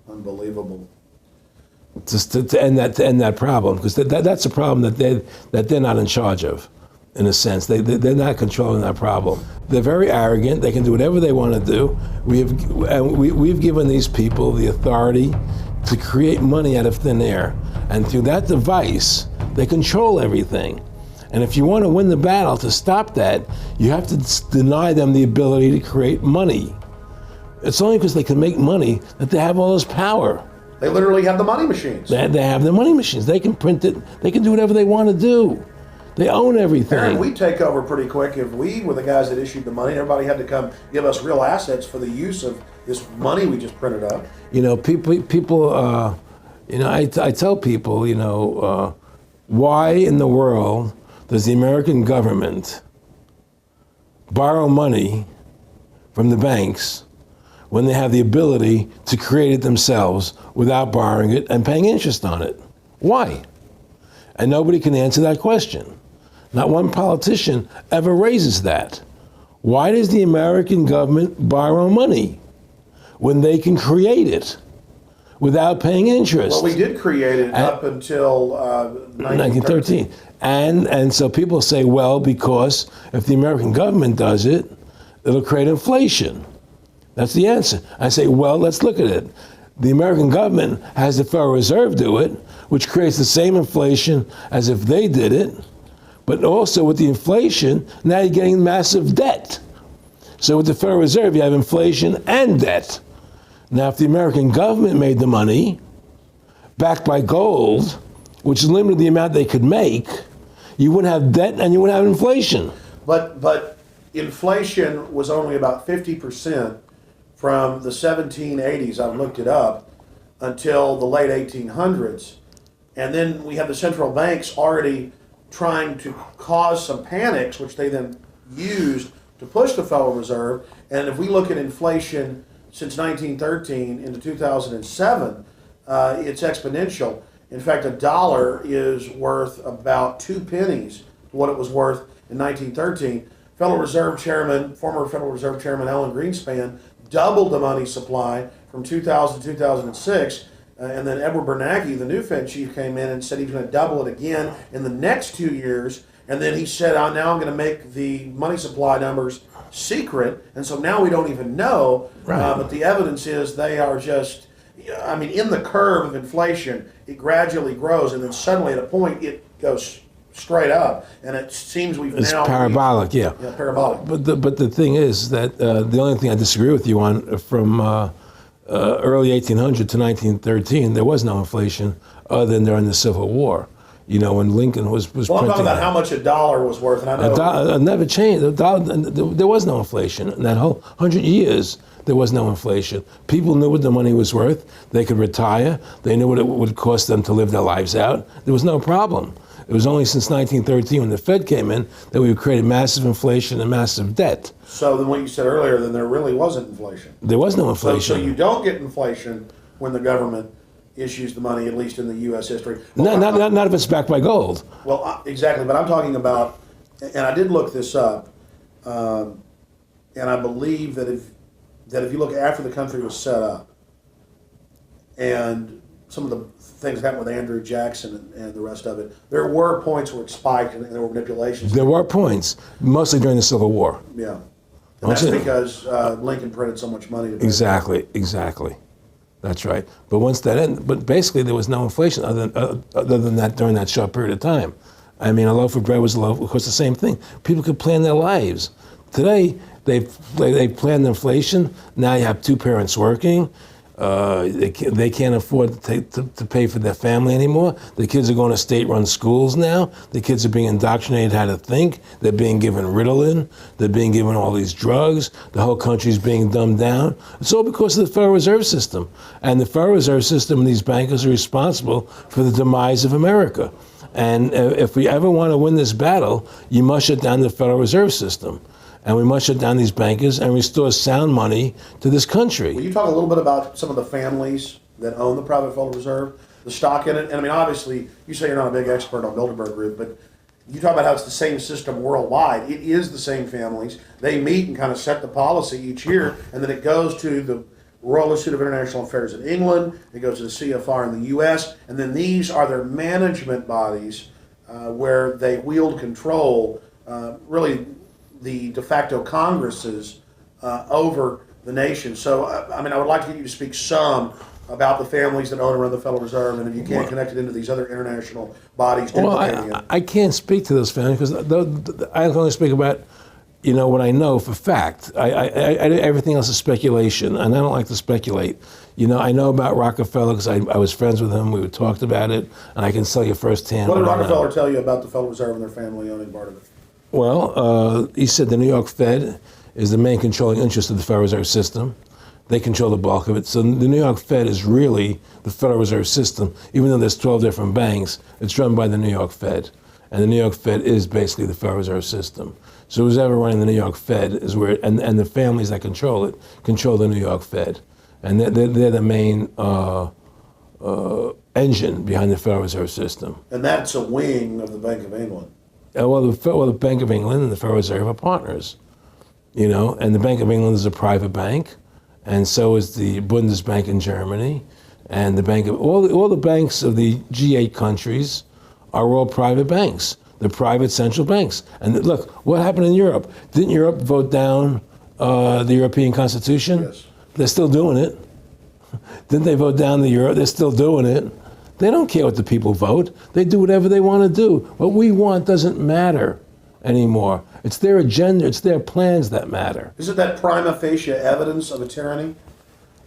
Speaker 4: Unbelievable.
Speaker 1: Just to end that problem, because that's a problem that they're not in charge of, in a sense. They're not controlling that problem. They're very arrogant. They can do whatever they want to do. We've given these people the authority to create money out of thin air, and through that device, they control everything. And if you want to win the battle to stop that, you have to deny them the ability to create money. It's only because they can make money that they have all this power.
Speaker 4: They literally have the money machines.
Speaker 1: They have the money machines. They can print it. They can do whatever they want to do. They own everything.
Speaker 4: Aaron, we take over pretty quick. If we were the guys that issued the money, everybody had to come give us real assets for the use of this money we just printed up.
Speaker 1: People. I tell people, why in the world does the American government borrow money from the banks when they have the ability to create it themselves without borrowing it and paying interest on it? Why? And nobody can answer that question. Not one politician ever raises that. Why does the American government borrow money when they can create it without paying interest?
Speaker 4: Well, we did create it up until 1913.
Speaker 1: And so people say, well, because if the American government does it, it'll create inflation. That's the answer. I say, well, let's look at it. The American government has the Federal Reserve do it, which creates the same inflation as if they did it. But also with the inflation, now you're getting massive debt. So with the Federal Reserve, you have inflation and debt. Now, if the American government made the money, backed by gold, which limited the amount they could make, you wouldn't have debt and you wouldn't have inflation.
Speaker 4: But inflation was only about 50% from the 1780s, I've looked it up, until the late 1800s. And then we have the central banks already trying to cause some panics, which they then used to push the Federal Reserve. And if we look at inflation since 1913 into 2007, it's exponential. In fact, a dollar is worth about 2 pennies to what it was worth in 1913. Federal Reserve Chairman, former Federal Reserve Chairman Alan Greenspan doubled the money supply from 2000 to 2006. And then Edward Bernanke, the new Fed chief, came in and said he was going to double it again in the next 2 years. And then he said, now I'm going to make the money supply numbers secret. And so now we don't even know.
Speaker 1: Right.
Speaker 4: But the evidence is they are just, in the curve of inflation, it gradually grows. And then suddenly at a point, it goes straight up. And it seems
Speaker 1: It's parabolic, yeah.
Speaker 4: Yeah, parabolic.
Speaker 1: But the thing is that the only thing I disagree with you on from early 1800 to 1913, there was no inflation other than during the Civil War. You know, when Lincoln was
Speaker 4: Well, I'm
Speaker 1: printing.
Speaker 4: talking about how much a dollar was worth. And I know
Speaker 1: It never changed. There was no inflation. In that whole 100 years, there was no inflation. People knew what the money was worth. They could retire. They knew what it would cost them to live their lives out. There was no problem. It was only since 1913 when the Fed came in that we created massive inflation and massive debt.
Speaker 4: So then what you said earlier, then there really wasn't inflation.
Speaker 1: There was no inflation.
Speaker 4: So you don't get inflation when the government issues the money, at least in the U.S. history.
Speaker 1: Not if it's backed by gold.
Speaker 4: Well, exactly. But I'm talking about, and I did look this up, and I believe that if you look after the country was set up, and some of the things that happened with Andrew Jackson and the rest of it, there were points where it spiked and there were manipulations.
Speaker 1: There were points, mostly during the Civil War.
Speaker 4: Yeah. And that's because Lincoln printed so much money.
Speaker 1: Exactly. That's right. But once that ended, but basically there was no inflation other than that during that short period of time. I mean, a loaf of bread was a loaf. Of course, the same thing. People could plan their lives. Today, they planned inflation. Now you have two parents working. They can't afford to pay for their family anymore. The kids are going to state-run schools now. The kids are being indoctrinated how to think. They're being given Ritalin. They're being given all these drugs. The whole country's being dumbed down. It's all because of the Federal Reserve System. And the Federal Reserve System and these bankers are responsible for the demise of America. And if we ever want to win this battle, you must shut down the Federal Reserve System. And we must shut down these bankers and restore sound money to this country.
Speaker 4: Will you talk a little bit about some of the families that own the private Federal Reserve, the stock in it? And I mean, obviously, you say you're not a big expert on Bilderberg Group, but you talk about how it's the same system worldwide. It is the same families. They meet and kind of set the policy each year, and then it goes to the Royal Institute of International Affairs in England, it goes to the CFR in the U.S., and then these are their management bodies where they wield control, really the de facto Congresses over the nation. So, I mean, I would like to get you to speak some about the families that own and run the Federal Reserve, and if you can't connect it into these other international bodies.
Speaker 1: Well, I can't speak to those families because I can only speak about, what I know for fact. Everything else is speculation, and I don't like to speculate. I know about Rockefeller because I was friends with him. We talked about it, and I can tell you firsthand.
Speaker 4: What did Rockefeller tell you about the Federal Reserve and their family owning part of it?
Speaker 1: Well, he said the New York Fed is the main controlling interest of the Federal Reserve System. They control the bulk of it. So the New York Fed is really the Federal Reserve System. Even though there's 12 different banks, it's run by the New York Fed. And the New York Fed is basically the Federal Reserve System. So who's ever running the New York Fed is where, and the families that control it, control the New York Fed. And they're the main engine behind the Federal Reserve System.
Speaker 4: And that's a wing of the Bank of England.
Speaker 1: Well, the Bank of England and the Federal Reserve are partners, and the Bank of England is a private bank, and so is the Bundesbank in Germany, and the bank of all the banks of the G8 countries are all private banks. They're private central banks. And look, what happened in Europe? Didn't Europe vote down the European Constitution?
Speaker 4: Yes.
Speaker 1: They're still doing it. Didn't they vote down the euro? They're still doing it. They don't care what the people vote. They do whatever they want to do. What we want doesn't matter anymore. It's their agenda, it's their plans that matter.
Speaker 4: Isn't that prima facie evidence of a tyranny?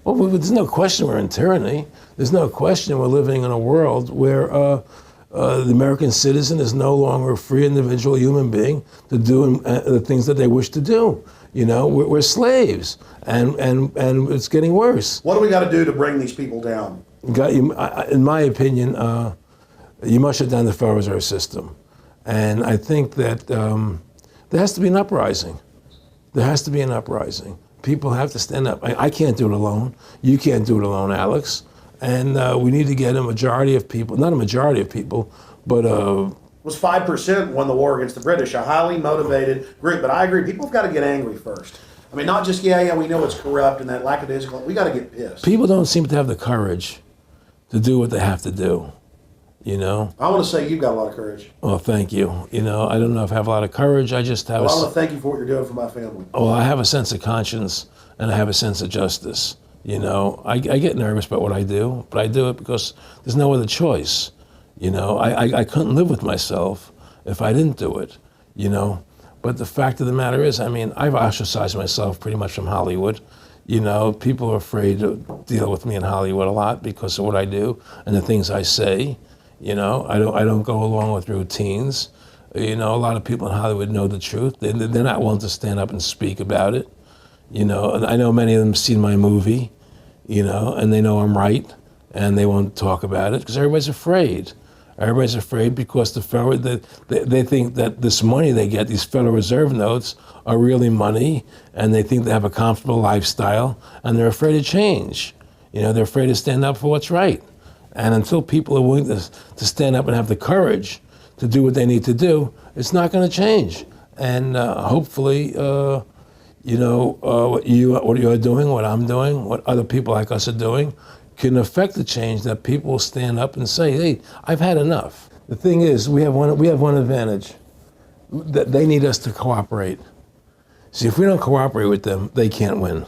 Speaker 1: Well, there's no question we're in tyranny. There's no question we're living in a world where the American citizen is no longer a free individual human being to do the things that they wish to do. You know, we're slaves, and it's getting worse.
Speaker 4: What do we got to do to bring these people down?
Speaker 1: In my opinion, you must shut down the Federal Reserve System. And I think that there has to be an uprising. There has to be an uprising. People have to stand up. I can't do it alone. You can't do it alone, Alex. And we need to get a majority of people, not a majority of people, but
Speaker 4: It was 5% won the war against the British, a highly motivated group. But I agree, people have got to get angry first. I mean, not just, yeah, we know it's corrupt and that lackadaisical. We got to get pissed.
Speaker 1: people don't seem to have the courage to do what they have to do, you know?
Speaker 4: I want to say you've got a lot of courage.
Speaker 1: Well, thank you. You know, I don't know if I have a lot of courage. I just have
Speaker 4: Well, I want to thank you for what you're doing for my family.
Speaker 1: I have a sense of conscience and I have a sense of justice. You know, I get nervous about what I do, but I do it because there's no other choice. You know, I couldn't live with myself if I didn't do it, you know. But the fact of the matter is, I mean, I've ostracized myself pretty much from Hollywood. You know, people are afraid to deal with me in Hollywood a lot because of what I do and the things I say. You know, I don't go along with routines. You know, a lot of people in Hollywood know the truth. They're not willing to stand up and speak about it. You know, and I know many of them have seen my movie, you know, and they know I'm right, and they won't talk about it because everybody's afraid. Everybody's afraid because they think that this money they get, these Federal Reserve notes, are really money, and they think they have a comfortable lifestyle, and they're afraid to change. You know, they're afraid to stand up for what's right. And until people are willing to stand up and have the courage to do what they need to do, it's not going to change. And hopefully, you know, what you're doing, what I'm doing, what other people like us are doing, can affect the change that people will stand up and say, hey, I've had enough. The thing is, we have one advantage, that they need us to cooperate. See, if we don't cooperate with them, they can't win.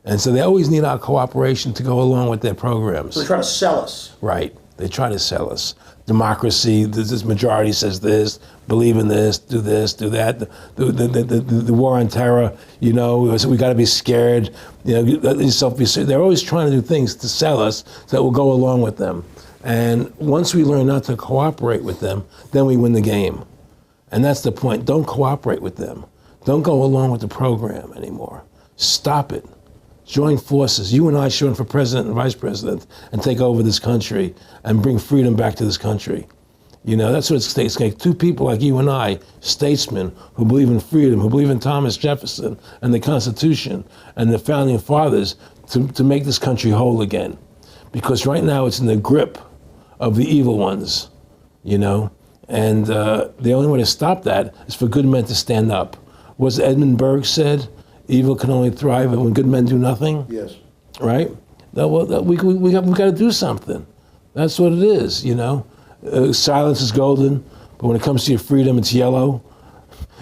Speaker 1: And so they always need our cooperation to go along with their programs.
Speaker 4: So they try to sell us.
Speaker 1: Right. They try to sell us. Democracy, this majority says this, believe in this, do that. The war on terror, you know, we got to be scared. You know, let yourself be scared. They're always trying to do things to sell us so that we'll go along with them. And once we learn not to cooperate with them, then we win the game. And that's the point. Don't cooperate with them. Don't go along with the program anymore. Stop it. Join forces. You and I should run for president and vice president and take over this country and bring freedom back to this country. You know, that's what it's going to take. Two people like you and I, statesmen who believe in freedom, who believe in Thomas Jefferson and the Constitution and the founding fathers to make this country whole again. Because right now it's in the grip of the evil ones, you know? And the only way to stop that is for good men to stand up. Was Edmund Burke said, evil can only thrive when good men do nothing?
Speaker 4: Yes.
Speaker 1: Right? We got to do something. That's what it is, you know? Silence is golden, but when it comes to your freedom, it's yellow.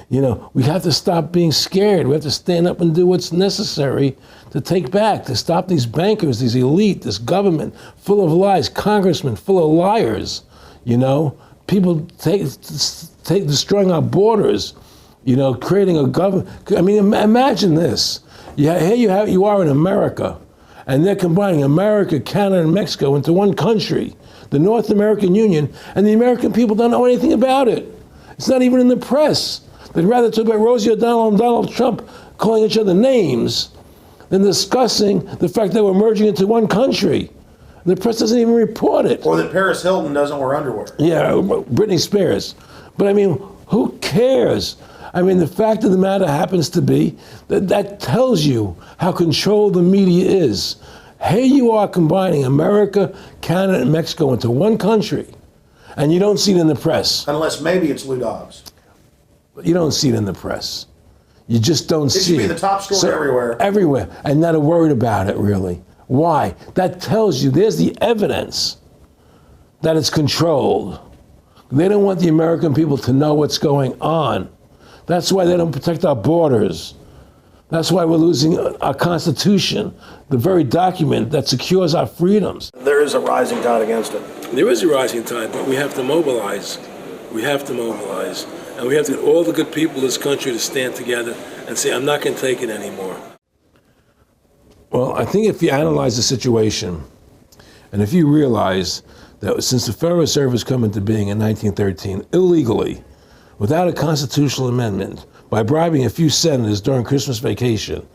Speaker 1: You know, we have to stop being scared. We have to stand up and do what's necessary to take back, to stop these bankers, these elite, this government full of lies, congressmen full of liars, you know? People destroying our borders, you know, creating a government. I mean, imagine this. Here you are in America, and they're combining America, Canada, and Mexico into one country, the North American Union, and the American people don't know anything about it. It's not even in the press. They'd rather talk about Rosie O'Donnell and Donald Trump calling each other names than discussing the fact that we're merging into one country. The press doesn't even report it.
Speaker 4: Or that Paris Hilton doesn't wear underwear.
Speaker 1: Yeah, Britney Spears. But I mean, who cares? I mean, the fact of the matter happens to be that tells you how controlled the media is. Here you are combining America, Canada, and Mexico into one country, and you don't see it in the press.
Speaker 4: Unless maybe it's Lou Dobbs.
Speaker 1: You don't see it in the press. You just don't see it.
Speaker 4: It should be the top story everywhere.
Speaker 1: Everywhere, and not a word about it, really. Why? That tells you, there's the evidence that it's controlled. They don't want the American people to know what's going on. That's why they don't protect our borders. That's why we're losing our Constitution, the very document that secures our freedoms.
Speaker 4: There is a rising tide against it.
Speaker 1: There is a rising tide, but we have to mobilize. We have to mobilize. And we have to get all the good people in this country to stand together and say, I'm not going to take it anymore. Well, I think if you analyze the situation, and if you realize that since the Federal Reserve has come into being in 1913, illegally, without a constitutional amendment, by bribing a few senators during Christmas vacation,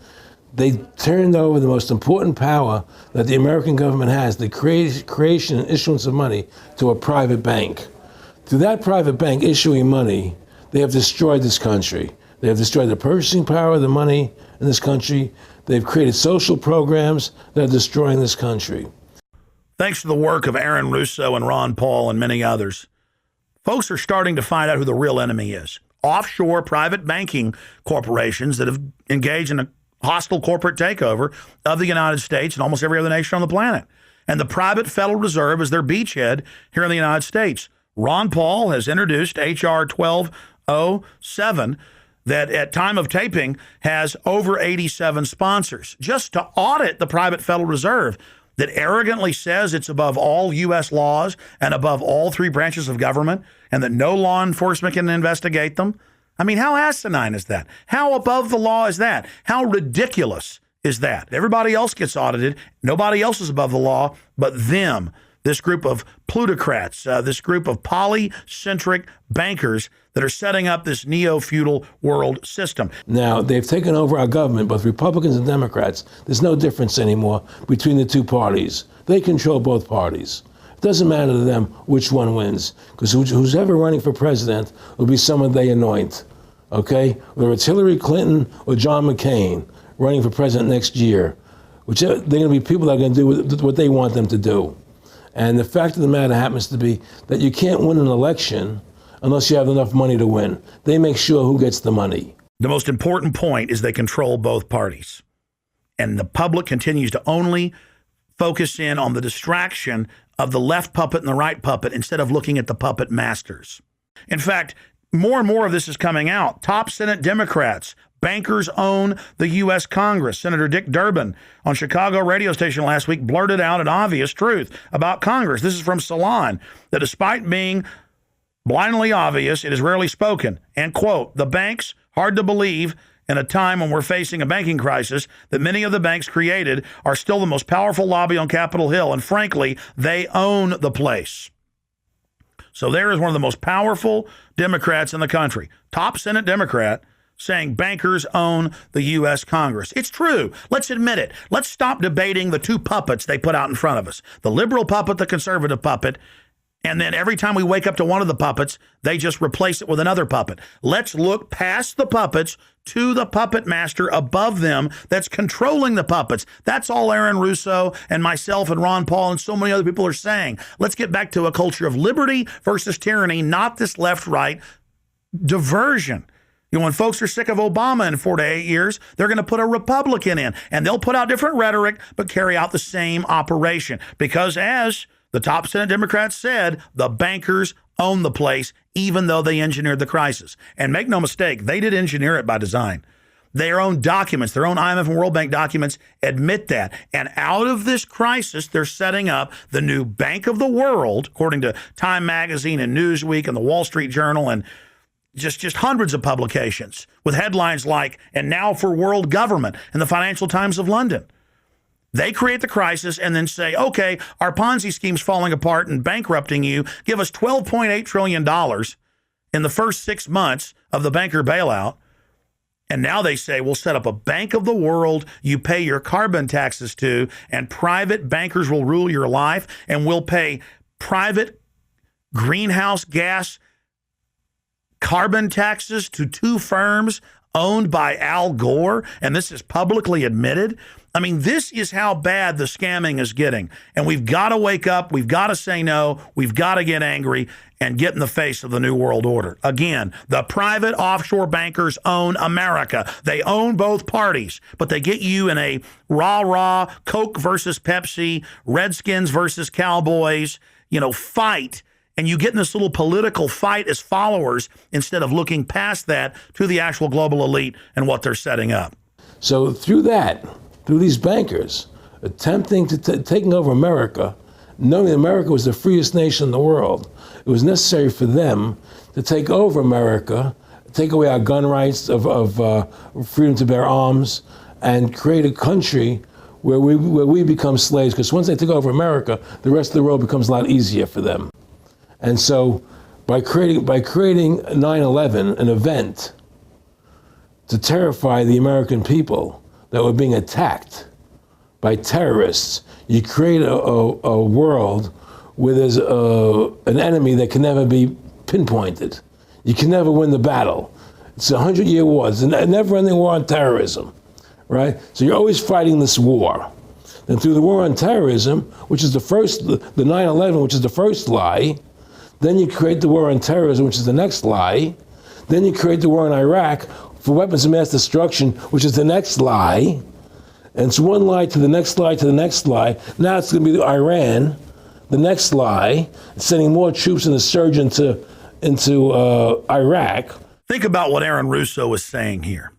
Speaker 1: they turned over the most important power that the American government has, the creation and issuance of money, to a private bank. Through that private bank issuing money, they have destroyed this country. They have destroyed the purchasing power of the money in this country. They've created social programs that are destroying this country.
Speaker 5: Thanks to the work of Aaron Russo and Ron Paul and many others, folks are starting to find out who the real enemy is. Offshore private banking corporations that have engaged in a hostile corporate takeover of the United States and almost every other nation on the planet. And the private Federal Reserve is their beachhead here in the United States. Ron Paul has introduced H.R. 1207 that at time of taping has over 87 sponsors just to audit the private Federal Reserve that arrogantly says it's above all U.S. laws and above all three branches of government and that no law enforcement can investigate them. I mean, how asinine is that? How above the law is that? How ridiculous is that? Everybody else gets audited. Nobody else is above the law but them, this group of plutocrats, this group of polycentric bankers that are setting up this neo-feudal world system.
Speaker 1: Now, they've taken over our government, both Republicans and Democrats. There's no difference anymore between the two parties. They control both parties. It doesn't matter to them which one wins, because who's ever running for president will be someone they anoint, okay? Whether it's Hillary Clinton or John McCain running for president next year, they're going to be people that are going to do what they want them to do. And the fact of the matter happens to be that you can't win an election unless you have enough money to win. They make sure who gets the money.
Speaker 5: The most important point is they control both parties. And the public continues to only focus in on the distraction of the left puppet and the right puppet instead of looking at the puppet masters. In fact, more and more of this is coming out. Top Senate Democrats, bankers own the U.S. Congress. Senator Dick Durbin on Chicago radio station last week blurted out an obvious truth about Congress. This is from Salon, that despite being blindly obvious, it is rarely spoken. And, quote, the banks, hard to believe in a time when we're facing a banking crisis, that many of the banks created are still the most powerful lobby on Capitol Hill. And frankly, they own the place. So there is one of the most powerful Democrats in the country, top Senate Democrat, saying bankers own the U.S. Congress. It's true. Let's admit it. Let's stop debating the two puppets they put out in front of us, the liberal puppet, the conservative puppet. And then every time we wake up to one of the puppets, they just replace it with another puppet. Let's look past the puppets to the puppet master above them that's controlling the puppets. That's all Aaron Russo and myself and Ron Paul and so many other people are saying. Let's get back to a culture of liberty versus tyranny, not this left-right diversion. You know, when folks are sick of Obama in 4 to 8 years, they're going to put a Republican in, and they'll put out different rhetoric, but carry out the same operation. Because as the top Senate Democrats said, the bankers own the place, even though they engineered the crisis. And make no mistake, they did engineer it by design. Their own documents, their own IMF and World Bank documents admit that. And out of this crisis, they're setting up the new Bank of the World, according to Time Magazine and Newsweek and the Wall Street Journal and just hundreds of publications with headlines like, and now for world government in the Financial Times of London. They create the crisis and then say, okay, our Ponzi scheme's falling apart and bankrupting you. Give us $12.8 trillion in the first 6 months of the banker bailout. And now they say, we'll set up a Bank of the World you pay your carbon taxes to, and private bankers will rule your life, and we'll pay private greenhouse gas carbon taxes to two firms owned by Al Gore, and this is publicly admitted. I mean, this is how bad the scamming is getting. And we've got to wake up. We've got to say no. We've got to get angry and get in the face of the New World Order. Again, the private offshore bankers own America. They own both parties, but they get you in a rah-rah, Coke versus Pepsi, Redskins versus Cowboys, fight. And you get in this little political fight as followers instead of looking past that to the actual global elite and what they're setting up.
Speaker 1: So through these bankers attempting to taking over America, knowing that America was the freest nation in the world, it was necessary for them to take over America, take away our gun rights of freedom to bear arms, and create a country where we become slaves. Because once they take over America, the rest of the world becomes a lot easier for them. And so, by creating 9/11, an event to terrify the American people that were being attacked by terrorists, you create a world where there's an enemy that can never be pinpointed. You can never win the battle. It's a 100-year war. It's a never-ending war on terrorism, right? So you're always fighting this war. Then through the war on terrorism, which is the 9/11, which is the first lie, then you create the war on terrorism, which is the next lie. Then you create the war in Iraq for weapons of mass destruction, which is the next lie. And it's one lie to the next lie to the next lie. Now it's going to be Iran, the next lie, sending more troops and a surge into Iraq.
Speaker 5: Think about what Aaron Russo is saying here.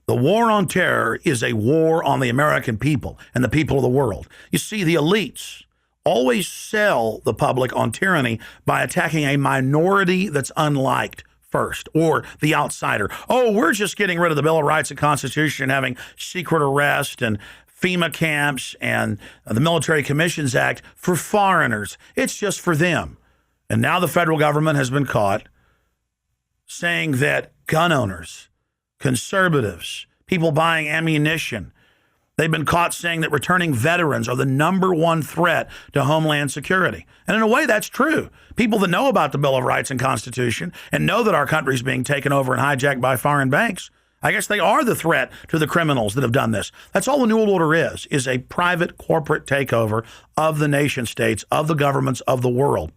Speaker 5: The war on terror is a war on the American people and the people of the world. You see, the elites always sell the public on tyranny by attacking a minority that's unliked first, or the outsider. Oh, we're just getting rid of the Bill of Rights and Constitution and having secret arrest and FEMA camps and the Military Commissions Act for foreigners. It's just for them. And now the federal government has been caught saying that gun owners, conservatives, people buying ammunition, they've been caught saying that returning veterans are the #1 threat to Homeland Security. And in a way, that's true. People that know about the Bill of Rights and Constitution and know that our country is being taken over and hijacked by foreign banks, I guess they are the threat to the criminals that have done this. That's all the New World Order is a private corporate takeover of the nation states, of the governments of the world.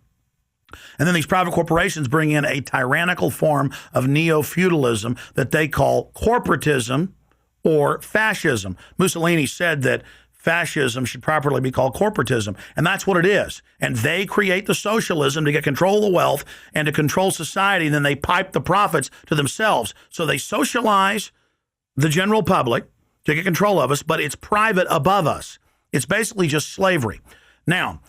Speaker 5: And then these private corporations bring in a tyrannical form of neo-feudalism that they call corporatism or fascism. Mussolini said that fascism should properly be called corporatism, and that's what it is. And they create the socialism to get control of the wealth and to control society, and then they pipe the profits to themselves. So they socialize the general public to get control of us, but it's private above us. It's basically just slavery. Now,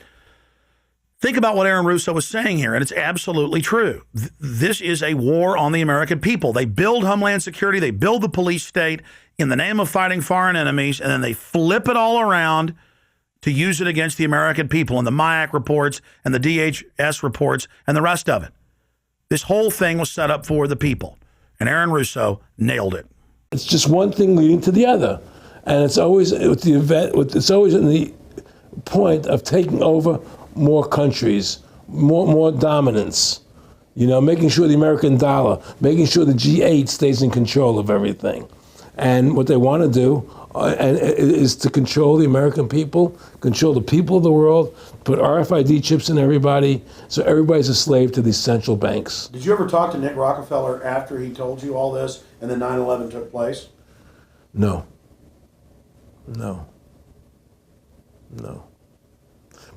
Speaker 5: think about what Aaron Russo was saying here, and it's absolutely true. This is a war on the American people. They build Homeland Security, they build the police state in the name of fighting foreign enemies, and then they flip it all around to use it against the American people and the MIAC reports and the DHS reports and the rest of it. This whole thing was set up for the people, and Aaron Russo nailed it.
Speaker 1: It's just one thing leading to the other, and it's always with the event. It's always in the point of taking over more countries, more dominance. You know, making sure the American dollar, making sure the G8 stays in control of everything. And what they want to do is to control the American people, control the people of the world, put RFID chips in everybody, so everybody's a slave to these central banks.
Speaker 4: Did you ever talk to Nick Rockefeller after he told you all this and then 9/11 took place?
Speaker 1: No.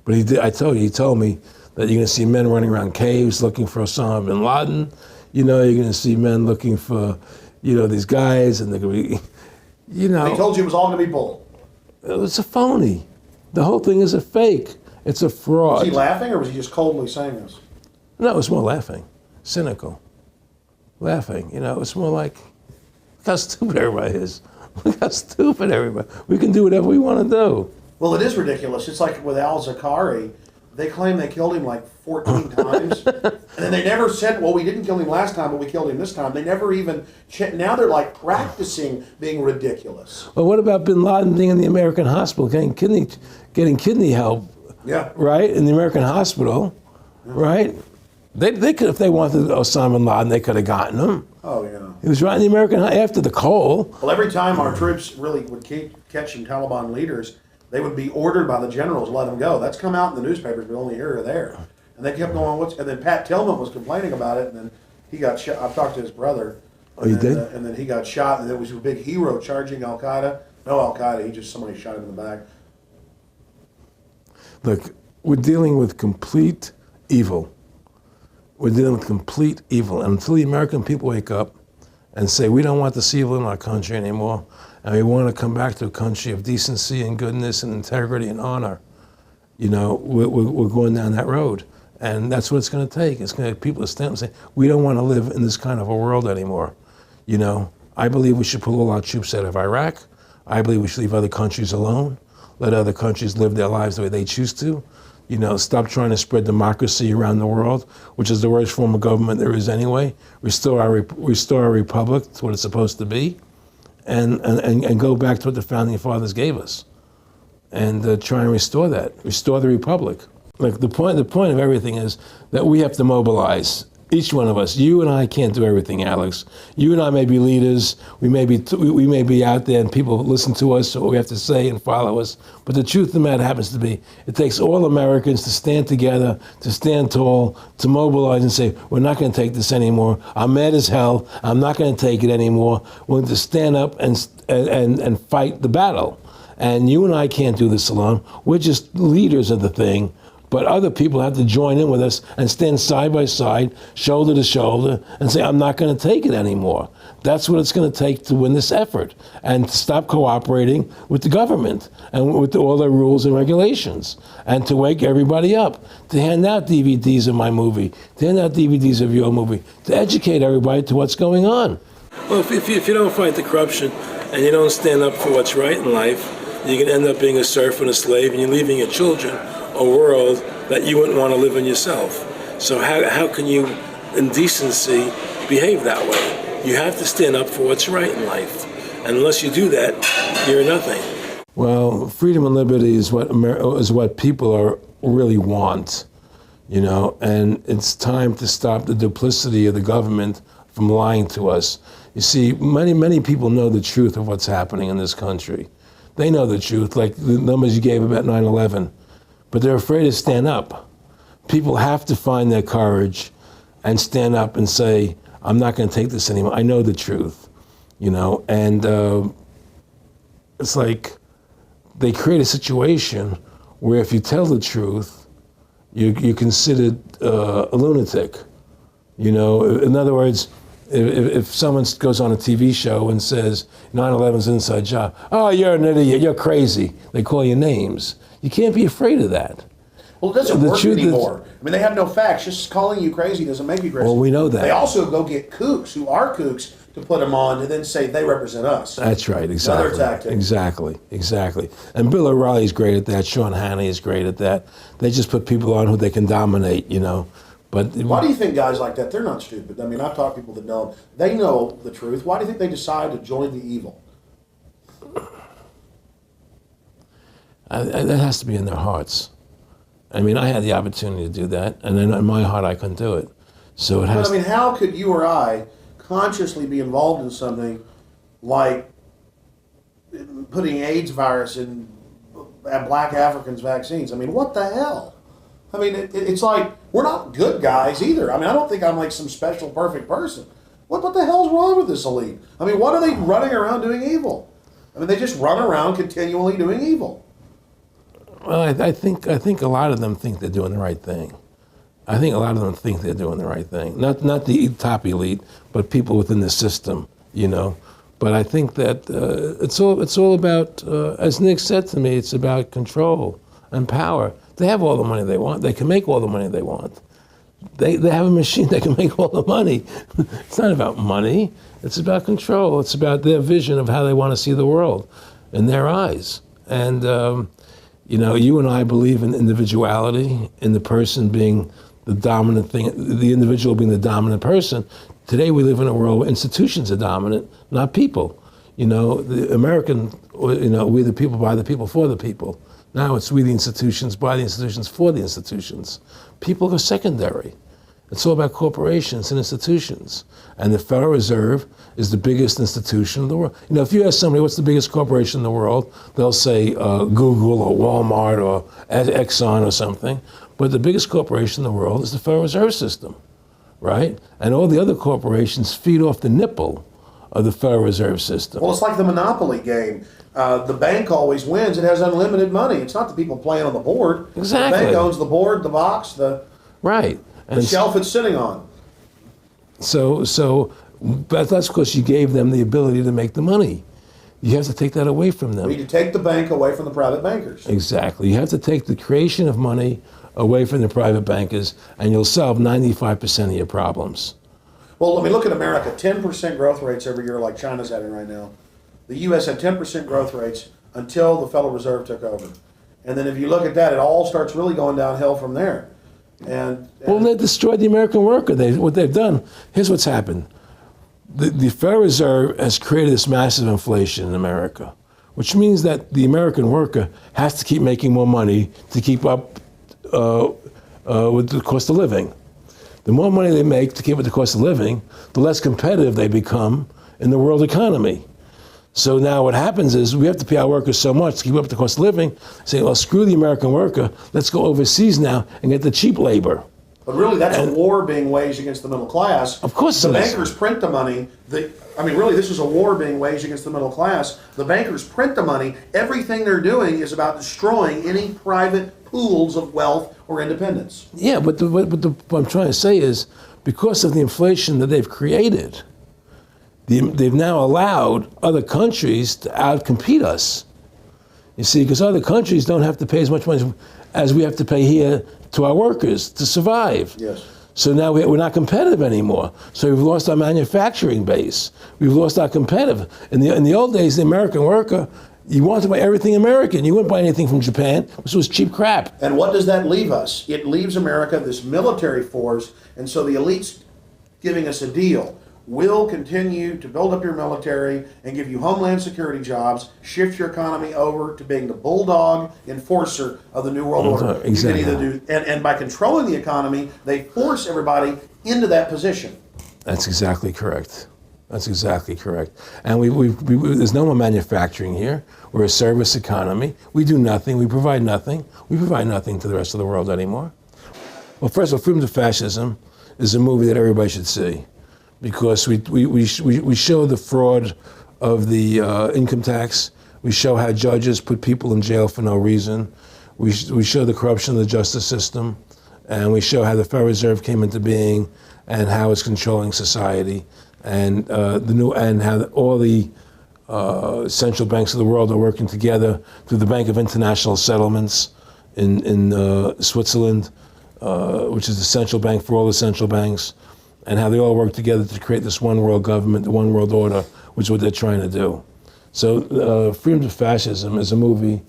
Speaker 1: But he did. He told me that you're going to see men running around caves looking for Osama bin Laden. You know, you're going to see men looking for, these guys, and they're going to be,
Speaker 4: He told you it was all going to be bull.
Speaker 1: It's a phony. The whole thing is a fake. It's a fraud.
Speaker 4: Was he laughing, or was he just coldly saying this?
Speaker 1: No, it's more laughing, cynical, laughing. It's more like, look how stupid everybody is. Look how stupid everybody. We can do whatever we want to do.
Speaker 4: Well, it is ridiculous. It's like with al-Zakari. They claim they killed him like 14 times. And then they never said, well, we didn't kill him last time, but we killed him this time. They never even now they're like practicing being ridiculous.
Speaker 1: Well, what about bin Laden being in the American hospital, getting kidney help?
Speaker 4: Yeah.
Speaker 1: Right? In the American hospital, right? They could, if they wanted Osama bin Laden, they could have gotten him.
Speaker 4: Oh, yeah.
Speaker 1: He was right in the American, after the coal.
Speaker 4: Well, every time our troops really would keep catching Taliban leaders, they would be ordered by the generals to let them go. That's come out in the newspapers, but only here or there. And they kept going, and then Pat Tillman was complaining about it, and then he got shot. I talked to his brother.
Speaker 1: Oh, you did?
Speaker 4: And then he got shot, and there was a big hero charging Al-Qaeda. No Al-Qaeda, somebody shot him in the back.
Speaker 1: Look, we're dealing with complete evil. We're dealing with complete evil. And until the American people wake up and say, we don't want this evil in our country anymore, and we want to come back to a country of decency and goodness and integrity and honor, we're going down that road. And that's what it's going to take. It's going to people to stand up and say, we don't want to live in this kind of a world anymore. I believe we should pull all our troops out of Iraq. I believe we should leave other countries alone, let other countries live their lives the way they choose to. Stop trying to spread democracy around the world, which is the worst form of government there is anyway. Restore our republic to what it's supposed to be, and go back to what the founding fathers gave us, and try and restore that. Restore the republic. Like the point of everything is that we have to mobilize. Each one of us. You and I can't do everything, Alex. You and I may be leaders. We may be out there and people listen to us, what we have to say and follow us. But the truth of the matter happens to be, it takes all Americans to stand together, to stand tall, to mobilize and say, we're not going to take this anymore. I'm mad as hell. I'm not going to take it anymore. We're going to stand up and fight the battle. And you and I can't do this alone. We're just leaders of the thing. But other people have to join in with us and stand side by side, shoulder to shoulder, and say, I'm not going to take it anymore. That's what it's going to take to win this effort, and to stop cooperating with the government and with all their rules and regulations, and to wake everybody up, to hand out DVDs of my movie, to hand out DVDs of your movie, to educate everybody to what's going on. Well, if you don't fight the corruption and you don't stand up for what's right in life, you can end up being a serf and a slave, and you're leaving your children a world that you wouldn't want to live in yourself. So how can you, in decency, behave that way? You have to stand up for what's right in life. And unless you do that, you're nothing. Well, freedom and liberty is what people really want, and it's time to stop the duplicity of the government from lying to us. You see, many people know the truth of what's happening in this country. They know the truth, like the numbers you gave about 9/11. But they're afraid to stand up. People have to find their courage and stand up and say, I'm not going to take this anymore. I know the truth, and it's like they create a situation where if you tell the truth, you're considered a lunatic. In other words, if someone goes on a TV show and says 9/11's an inside job, oh, you're an idiot, you're crazy. They call you names. You can't be afraid of that.
Speaker 4: Well, it doesn't work anymore. I mean, they have no facts. Just calling you crazy doesn't make you crazy.
Speaker 1: Well, we know that.
Speaker 4: They also go get kooks who are kooks to put them on and then say they represent us.
Speaker 1: That's right, exactly.
Speaker 4: Another tactic.
Speaker 1: Exactly. And Bill O'Reilly's great at that. Sean Hannity is great at that. They just put people on who they can dominate, But
Speaker 4: why do you think guys like that, they're not stupid? I mean, I've talked to people that know, they know the truth. Why do you think they decide to join the evil?
Speaker 1: That has to be in their hearts. I mean, I had the opportunity to do that, and then in my heart, I couldn't do it. So it has.
Speaker 4: But I mean, how could you or I consciously be involved in something like putting AIDS virus in Black Africans' vaccines? I mean, what the hell? I mean, it's like we're not good guys either. I mean, I don't think I'm like some special, perfect person. What the hell's wrong with this elite? I mean, what are they running around doing evil? I mean, they just run around continually doing evil.
Speaker 1: Well, I think a lot of them think they're doing the right thing. I think a lot of them think they're doing the right thing. Not the top elite, but people within the system, But I think that it's all about, as Nick said to me, it's about control and power. They have all the money they want. They can make all the money they want. They have a machine that can make all the money. It's not about money. It's about control. It's about their vision of how they want to see the world in their eyes. And you and I believe in individuality, in the person being the dominant thing, the individual being the dominant person. Today we live in a world where institutions are dominant, not people. The American, we the people, by the people, for the people. Now it's we the institutions, by the institutions, for the institutions. People are secondary. It's all about corporations and institutions. And the Federal Reserve is the biggest institution in the world. If you ask somebody what's the biggest corporation in the world, they'll say Google or Walmart or Exxon or something. But the biggest corporation in the world is the Federal Reserve System, right? And all the other corporations feed off the nipple of the Federal Reserve System.
Speaker 4: Well, it's like the Monopoly game. The bank always wins. It has unlimited money. It's not the people playing on the board.
Speaker 1: Exactly.
Speaker 4: The bank owns the board, the box,
Speaker 1: right.
Speaker 4: The shelf it's sitting on.
Speaker 1: So But that's because you gave them the ability to make the money. You have to take that away from them.
Speaker 4: We need to take the bank away from the private bankers.
Speaker 1: Exactly. You have to take the creation of money away from the private bankers, and you'll solve 95% of your problems.
Speaker 4: Well, let me look at America. 10% growth rates every year like China's having right now. The U.S. had 10% growth rates until the Federal Reserve took over. And then if you look at that, it all starts really going downhill from there.
Speaker 1: Well, they destroyed the American worker. What they've done, here's what's happened. The Federal Reserve has created this massive inflation in America, which means that the American worker has to keep making more money to keep up with the cost of living. The more money they make to keep with the cost of living, the less competitive they become in the world economy. So now what happens is we have to pay our workers so much to keep up with the cost of living, say, well, screw the American worker, let's go overseas now and get the cheap labor.
Speaker 4: But really, that's a war being waged against the middle class.
Speaker 1: Of course
Speaker 4: the
Speaker 1: it is.
Speaker 4: bankers print the money. Really, this is a war being waged against the middle class. The bankers print the money. Everything they're doing is about destroying any private pools of wealth or independence.
Speaker 1: Yeah, but what I'm trying to say is, because of the inflation that they've created, they've now allowed other countries to outcompete us. You see, because other countries don't have to pay as much money as we have to pay here to our workers to survive.
Speaker 4: Yes.
Speaker 1: So now we're not competitive anymore. So we've lost our manufacturing base. We've lost our competitive. In the old days, the American worker, you wanted to buy everything American. You wouldn't buy anything from Japan, which was cheap crap.
Speaker 4: And what does that leave us? It leaves America this military force, and so the elite's giving us a deal. We'll continue to build up your military and give you homeland security jobs, shift your economy over to being the bulldog enforcer of the New World Order.
Speaker 1: Exactly.
Speaker 4: You can either do, and by controlling the economy, they force everybody into that position.
Speaker 1: That's exactly correct. That's exactly correct. And there's no more manufacturing here. We're a service economy. We do nothing. We provide nothing. We provide nothing to the rest of the world anymore. Well, first of all, Freedom to Fascism is a movie that everybody should see, because we show the fraud of the income tax. We show how judges put people in jail for no reason. We show the corruption of the justice system, and we show how the Federal Reserve came into being and how it's controlling society, and how all the central banks of the world are working together through the Bank of International Settlements in Switzerland, which is the central bank for all the central banks, and how they all work together to create this one world government, the one world order, which is what they're trying to do. So Freedom to Fascism is a movie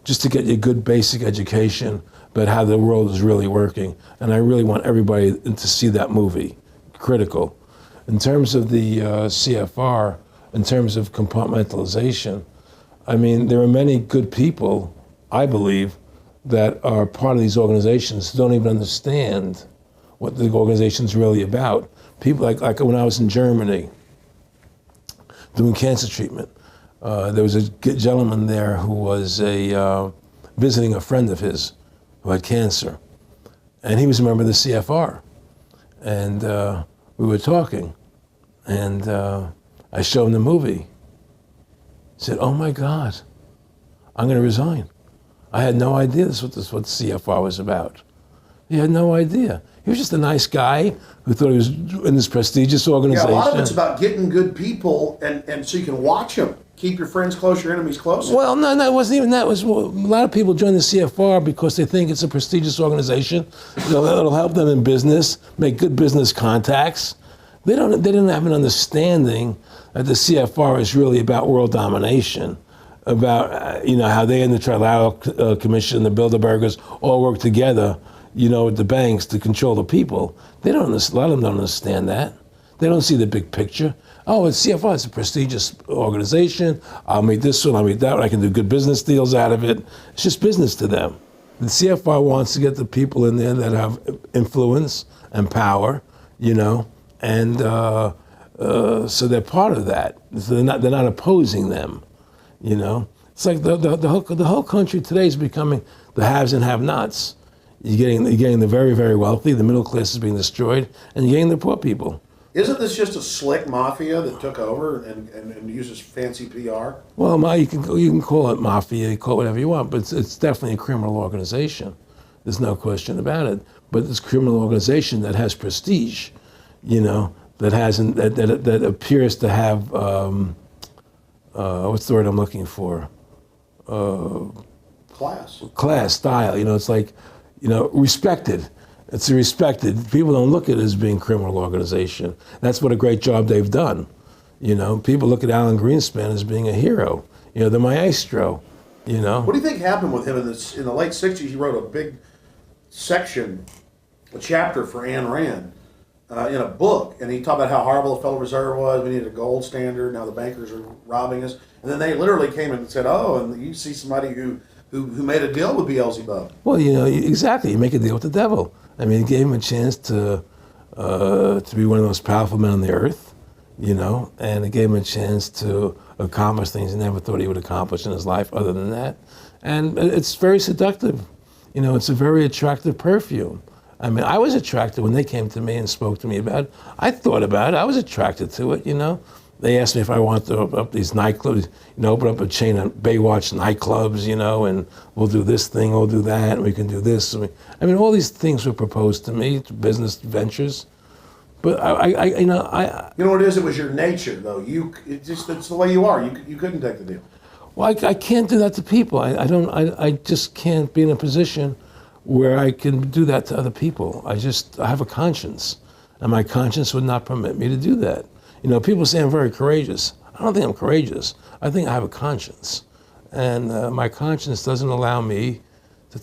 Speaker 1: just to get you a good basic education about how the world is really working. And I really want everybody to see that movie, critical. In terms of the CFR, in terms of compartmentalization, I mean, there are many good people, I believe, that are part of these organizations who don't even understand what the organization's really about. People like when I was in Germany doing cancer treatment, there was a gentleman there who was visiting a friend of his who had cancer, and he was a member of the CFR, and we were talking, and I showed him the movie. He said, "Oh my God, I'm going to resign. I had no idea this was what the CFR was about." He had no idea. He was just a nice guy who thought he was in this prestigious organization.
Speaker 4: Yeah, a lot of it's about getting good people, and so you can watch them. Keep your friends close, your enemies close.
Speaker 1: Well, no, it wasn't even that. It was, a lot of people join the CFR because they think it's a prestigious organization. It'll help them in business, make good business contacts. They didn't have an understanding that the CFR is really about world domination, about how they and the Trilateral Commission, the Bilderbergers all work together, with the banks to control the people. A lot of them don't understand that. They don't see the big picture. Oh, it's CFR, it's a prestigious organization. I'll meet this one, I'll meet that one. I can do good business deals out of it. It's just business to them. The CFR wants to get the people in there that have influence and power, and so they're part of that. So they're not opposing them, It's like the whole country today is becoming the haves and have-nots. You're getting the very, very wealthy, the middle class is being destroyed, and you're getting the poor people.
Speaker 4: Isn't this just a slick mafia that took over and uses fancy PR?
Speaker 1: Well, you can call it mafia, you call it whatever you want, but it's definitely a criminal organization. There's no question about it. But it's a criminal organization that has prestige, that appears to have what's the word I'm looking for? Class, style. It's like, respected. It's respected. People don't look at it as being a criminal organization. That's what a great job they've done. People look at Alan Greenspan as being a hero. The maestro.
Speaker 4: What do you think happened with him in the late '60s? He wrote a big section, a chapter for Ayn Rand in a book, and he talked about how horrible the Federal Reserve was. We needed a gold standard. Now the bankers are robbing us. And then they literally came in and said, "Oh, and you see somebody who made a deal with Beelzebub."
Speaker 1: Well, exactly. You make a deal with the devil. I mean, it gave him a chance to be one of the most powerful men on the earth, and it gave him a chance to accomplish things he never thought he would accomplish in his life other than that. And it's very seductive. It's a very attractive perfume. I mean, I was attracted when they came to me and spoke to me about it. I thought about it. I was attracted to it, They asked me if I wanted to open up these nightclubs, open up a chain of Baywatch nightclubs, and we'll do this thing, we'll do that, and we can do this. I mean, all these things were proposed to me, business ventures. But
Speaker 4: you know what it is? It was your nature, though. It's the way you are. You couldn't take the deal.
Speaker 1: Well, I can't do that to people. I just can't be in a position where I can do that to other people. I have a conscience, and my conscience would not permit me to do that. People say I'm very courageous. I don't think I'm courageous. I think I have a conscience, and my conscience doesn't allow me to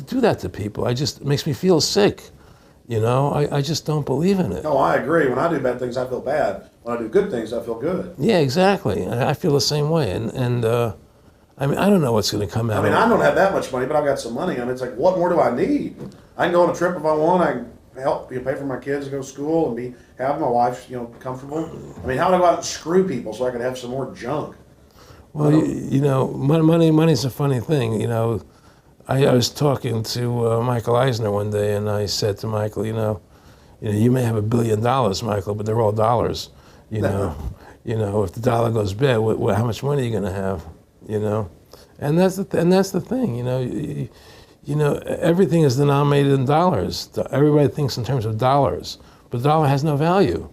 Speaker 1: do that to people. It makes me feel sick. I just don't believe in it.
Speaker 4: No, I agree. When I do bad things, I feel bad. When I do good things, I feel good.
Speaker 1: Yeah, exactly. I feel the same way. And I mean, I don't know what's going to come out.
Speaker 4: I mean, I don't have that much money, but I've got some money. I mean, it's like, what more do I need? I can go on a trip if I want. I can help pay for my kids to go to school and have my wife, comfortable. I mean, how do I go out and screw people so I can have some more junk?
Speaker 1: Well, money's a funny thing. I was talking to Michael Eisner one day, and I said to Michael, you may have $1 billion, Michael, but they're all dollars. If the dollar goes bad, how much money are you going to have? And that's the thing. Everything is denominated in dollars. Everybody thinks in terms of dollars, but the dollar has no value.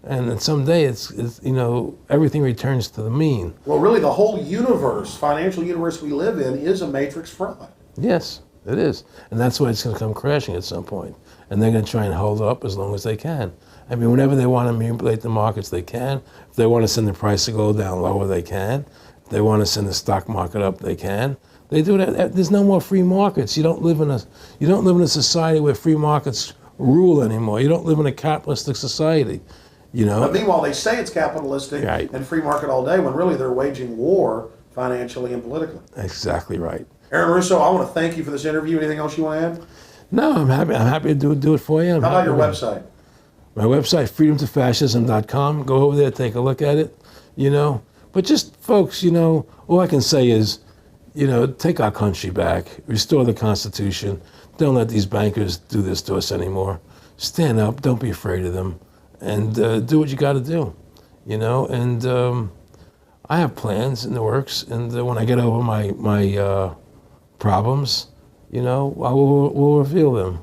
Speaker 1: And then someday it's everything returns to the mean.
Speaker 4: Well, really, the whole universe, financial universe we live in, is a matrix fraud.
Speaker 1: Yes, it is. And that's why it's going to come crashing at some point. And they're going to try and hold it up as long as they can. I mean, whenever they want to manipulate the markets, they can. If they want to send the price to go down lower, they can. If they want to send the stock market up, they can. They do that. There's no more free markets. You don't live in a society where free markets rule anymore. You don't live in a capitalistic society.
Speaker 4: But meanwhile, they say it's capitalistic and free market all day, when really they're waging war financially and politically.
Speaker 1: Exactly right.
Speaker 4: Aaron Russo, I want to thank you for this interview. Anything else you want to add?
Speaker 1: No, I'm happy to do it for you.
Speaker 4: How about your website?
Speaker 1: My website, freedomtofascism.com. Go over there, take a look at it. But just, folks, all I can say is, take our country back, restore the Constitution. Don't let these bankers do this to us anymore. Stand up. Don't be afraid of them. And do what you got to do, And I have plans in the works. And when I get over my problems, we'll reveal them,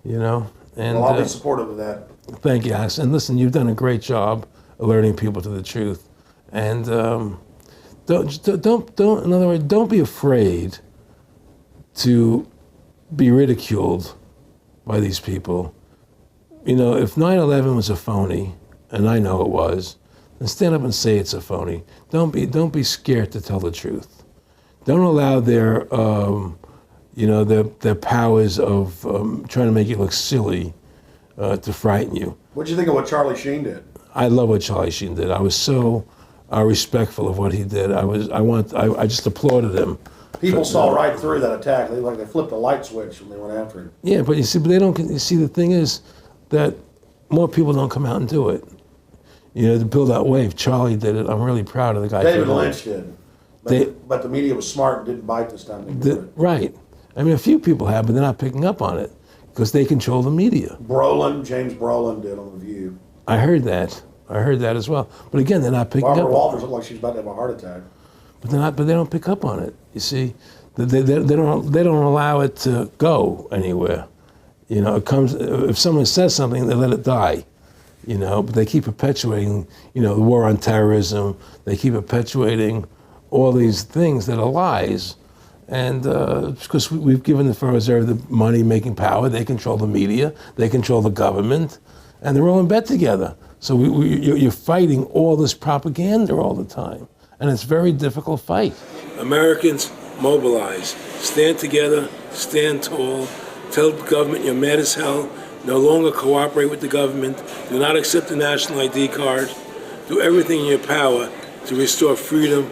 Speaker 1: And
Speaker 4: well, I'll be supportive of that.
Speaker 1: Thank you, Alex. And listen, you've done a great job alerting people to the truth. And don't. In other words, don't be afraid to be ridiculed by these people. If 9/11 was a phony, and I know it was, then stand up and say it's a phony. Don't be scared to tell the truth. Don't allow their powers of trying to make you look silly to frighten you.
Speaker 4: What did you think of what Charlie Sheen did?
Speaker 1: I love what Charlie Sheen did. I was so respectful of what he did. I just applauded him.
Speaker 4: People saw right through that attack. They flipped a light switch when they went after him.
Speaker 1: Yeah, but they don't. You see, the thing is that more people don't come out and do it. To build that wave. Charlie did it. I'm really proud of the guy.
Speaker 4: David Lynch did. But the media was smart and didn't bite this time.
Speaker 1: Right. I mean, a few people have, but they're not picking up on it because they control the media.
Speaker 4: James Brolin did on The View.
Speaker 1: I heard that as well. But again, they're not picking up.
Speaker 4: Barbara Walters looked like she's about to have a heart attack.
Speaker 1: But they don't pick up on it. You see, they don't allow it to go anywhere. It comes, if someone says something, they let it die. you know, but they keep perpetuating, you know, the war on terrorism. They keep perpetuating all these things that are lies. And because we've given the Federal Reserve the money-making power, they control the media, they control the government, and they're all in bed together. So you're fighting all this propaganda all the time, and it's a very difficult fight. Americans, mobilize, stand together, stand tall, tell the government you're mad as hell, no longer cooperate with the government, do not accept the national ID card, do everything in your power to restore freedom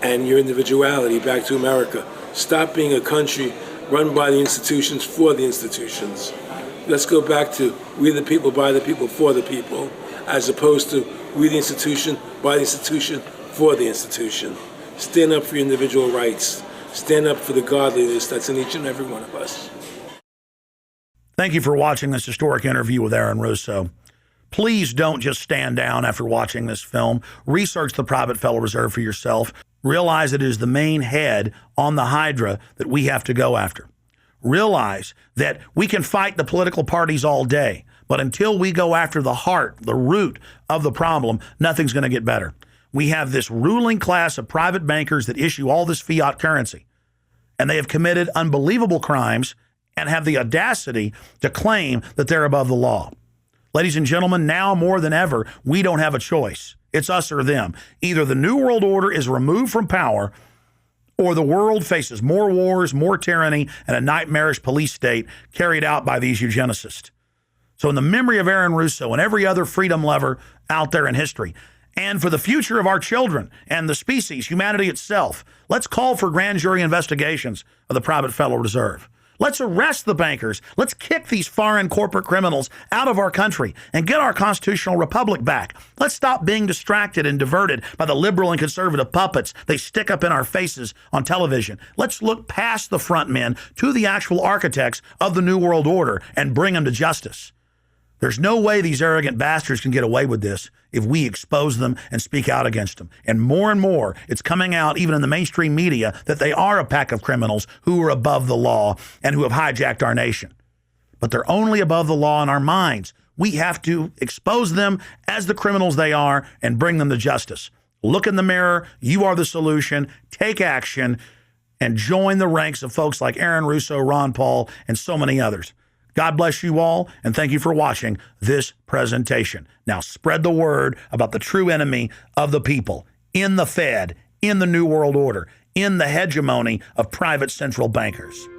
Speaker 1: and your individuality back to America. Stop being a country run by the institutions for the institutions. Let's go back to we the people, by the people, for the people, as opposed to we the institution, by the institution, for the institution. Stand up for your individual rights. Stand up for the godliness that's in each and every one of us.
Speaker 5: Thank you for watching this historic interview with Aaron Russo. Please don't just stand down after watching this film. Research the private Federal Reserve for yourself. Realize it is the main head on the Hydra that we have to go after. Realize that we can fight the political parties all day, but until we go after the heart, the root of the problem, nothing's going to get better. We have this ruling class of private bankers that issue all this fiat currency, and they have committed unbelievable crimes and have the audacity to claim that they're above the law. Ladies and gentlemen, now more than ever, we don't have a choice. It's us or them. Either the New World Order is removed from power, or the world faces more wars, more tyranny, and a nightmarish police state carried out by these eugenicists. So in the memory of Aaron Russo and every other freedom lover out there in history, and for the future of our children and the species, humanity itself, let's call for grand jury investigations of the private Federal Reserve. Let's arrest the bankers. Let's kick these foreign corporate criminals out of our country and get our constitutional republic back. Let's stop being distracted and diverted by the liberal and conservative puppets they stick up in our faces on television. Let's look past the front men to the actual architects of the New World Order and bring them to justice. There's no way these arrogant bastards can get away with this if we expose them and speak out against them. And more, it's coming out even in the mainstream media that they are a pack of criminals who are above the law and who have hijacked our nation. But they're only above the law in our minds. We have to expose them as the criminals they are and bring them to justice. Look in the mirror. You are the solution. Take action and join the ranks of folks like Aaron Russo, Ron Paul, and so many others. God bless you all, and thank you for watching this presentation. Now spread the word about the true enemy of the people in the Fed, in the New World Order, in the hegemony of private central bankers.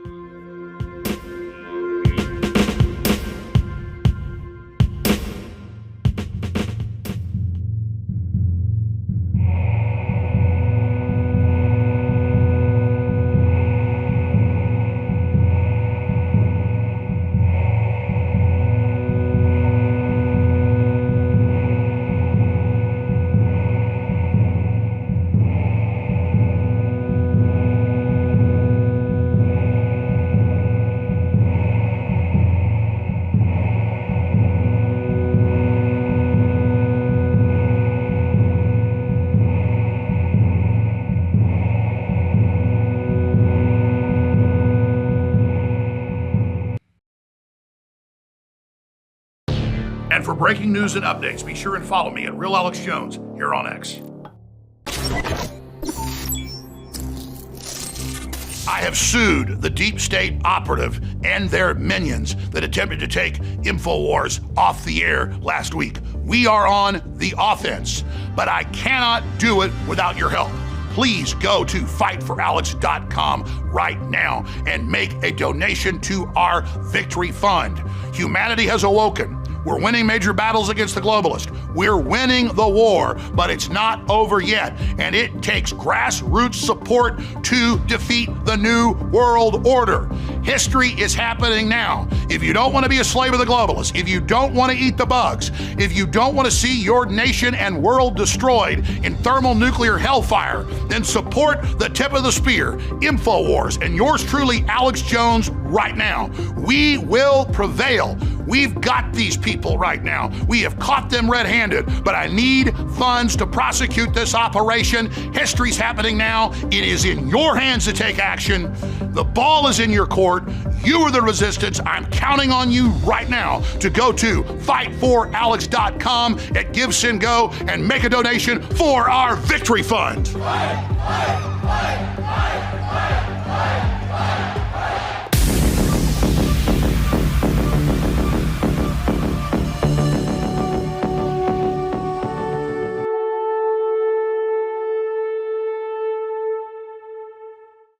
Speaker 2: And for breaking news and updates, be sure and follow me at Real Alex Jones here on X. I have sued the deep state operative and their minions that attempted to take InfoWars off the air last week. We are on the offense, but I cannot do it without your help. Please go to fightforalex.com right now and make a donation to our victory fund. Humanity has awoken. We're winning major battles against the globalists. We're winning the war, but it's not over yet. And it takes grassroots support to defeat the New World Order. History is happening now. If you don't want to be a slave of the globalists, if you don't want to eat the bugs, if you don't want to see your nation and world destroyed in thermonuclear hellfire, then support the tip of the spear, InfoWars, and yours truly, Alex Jones, right now. We will prevail. We've got these people right now. We have caught them red-handed, but I need funds to prosecute this operation. History's happening now. It is in your hands to take action. The ball is in your court. You are the resistance. I'm counting on you right now to go to fightforalex.com at Give, Send, Go and make a donation for our victory fund.
Speaker 6: Fight, fight, fight, fight, fight.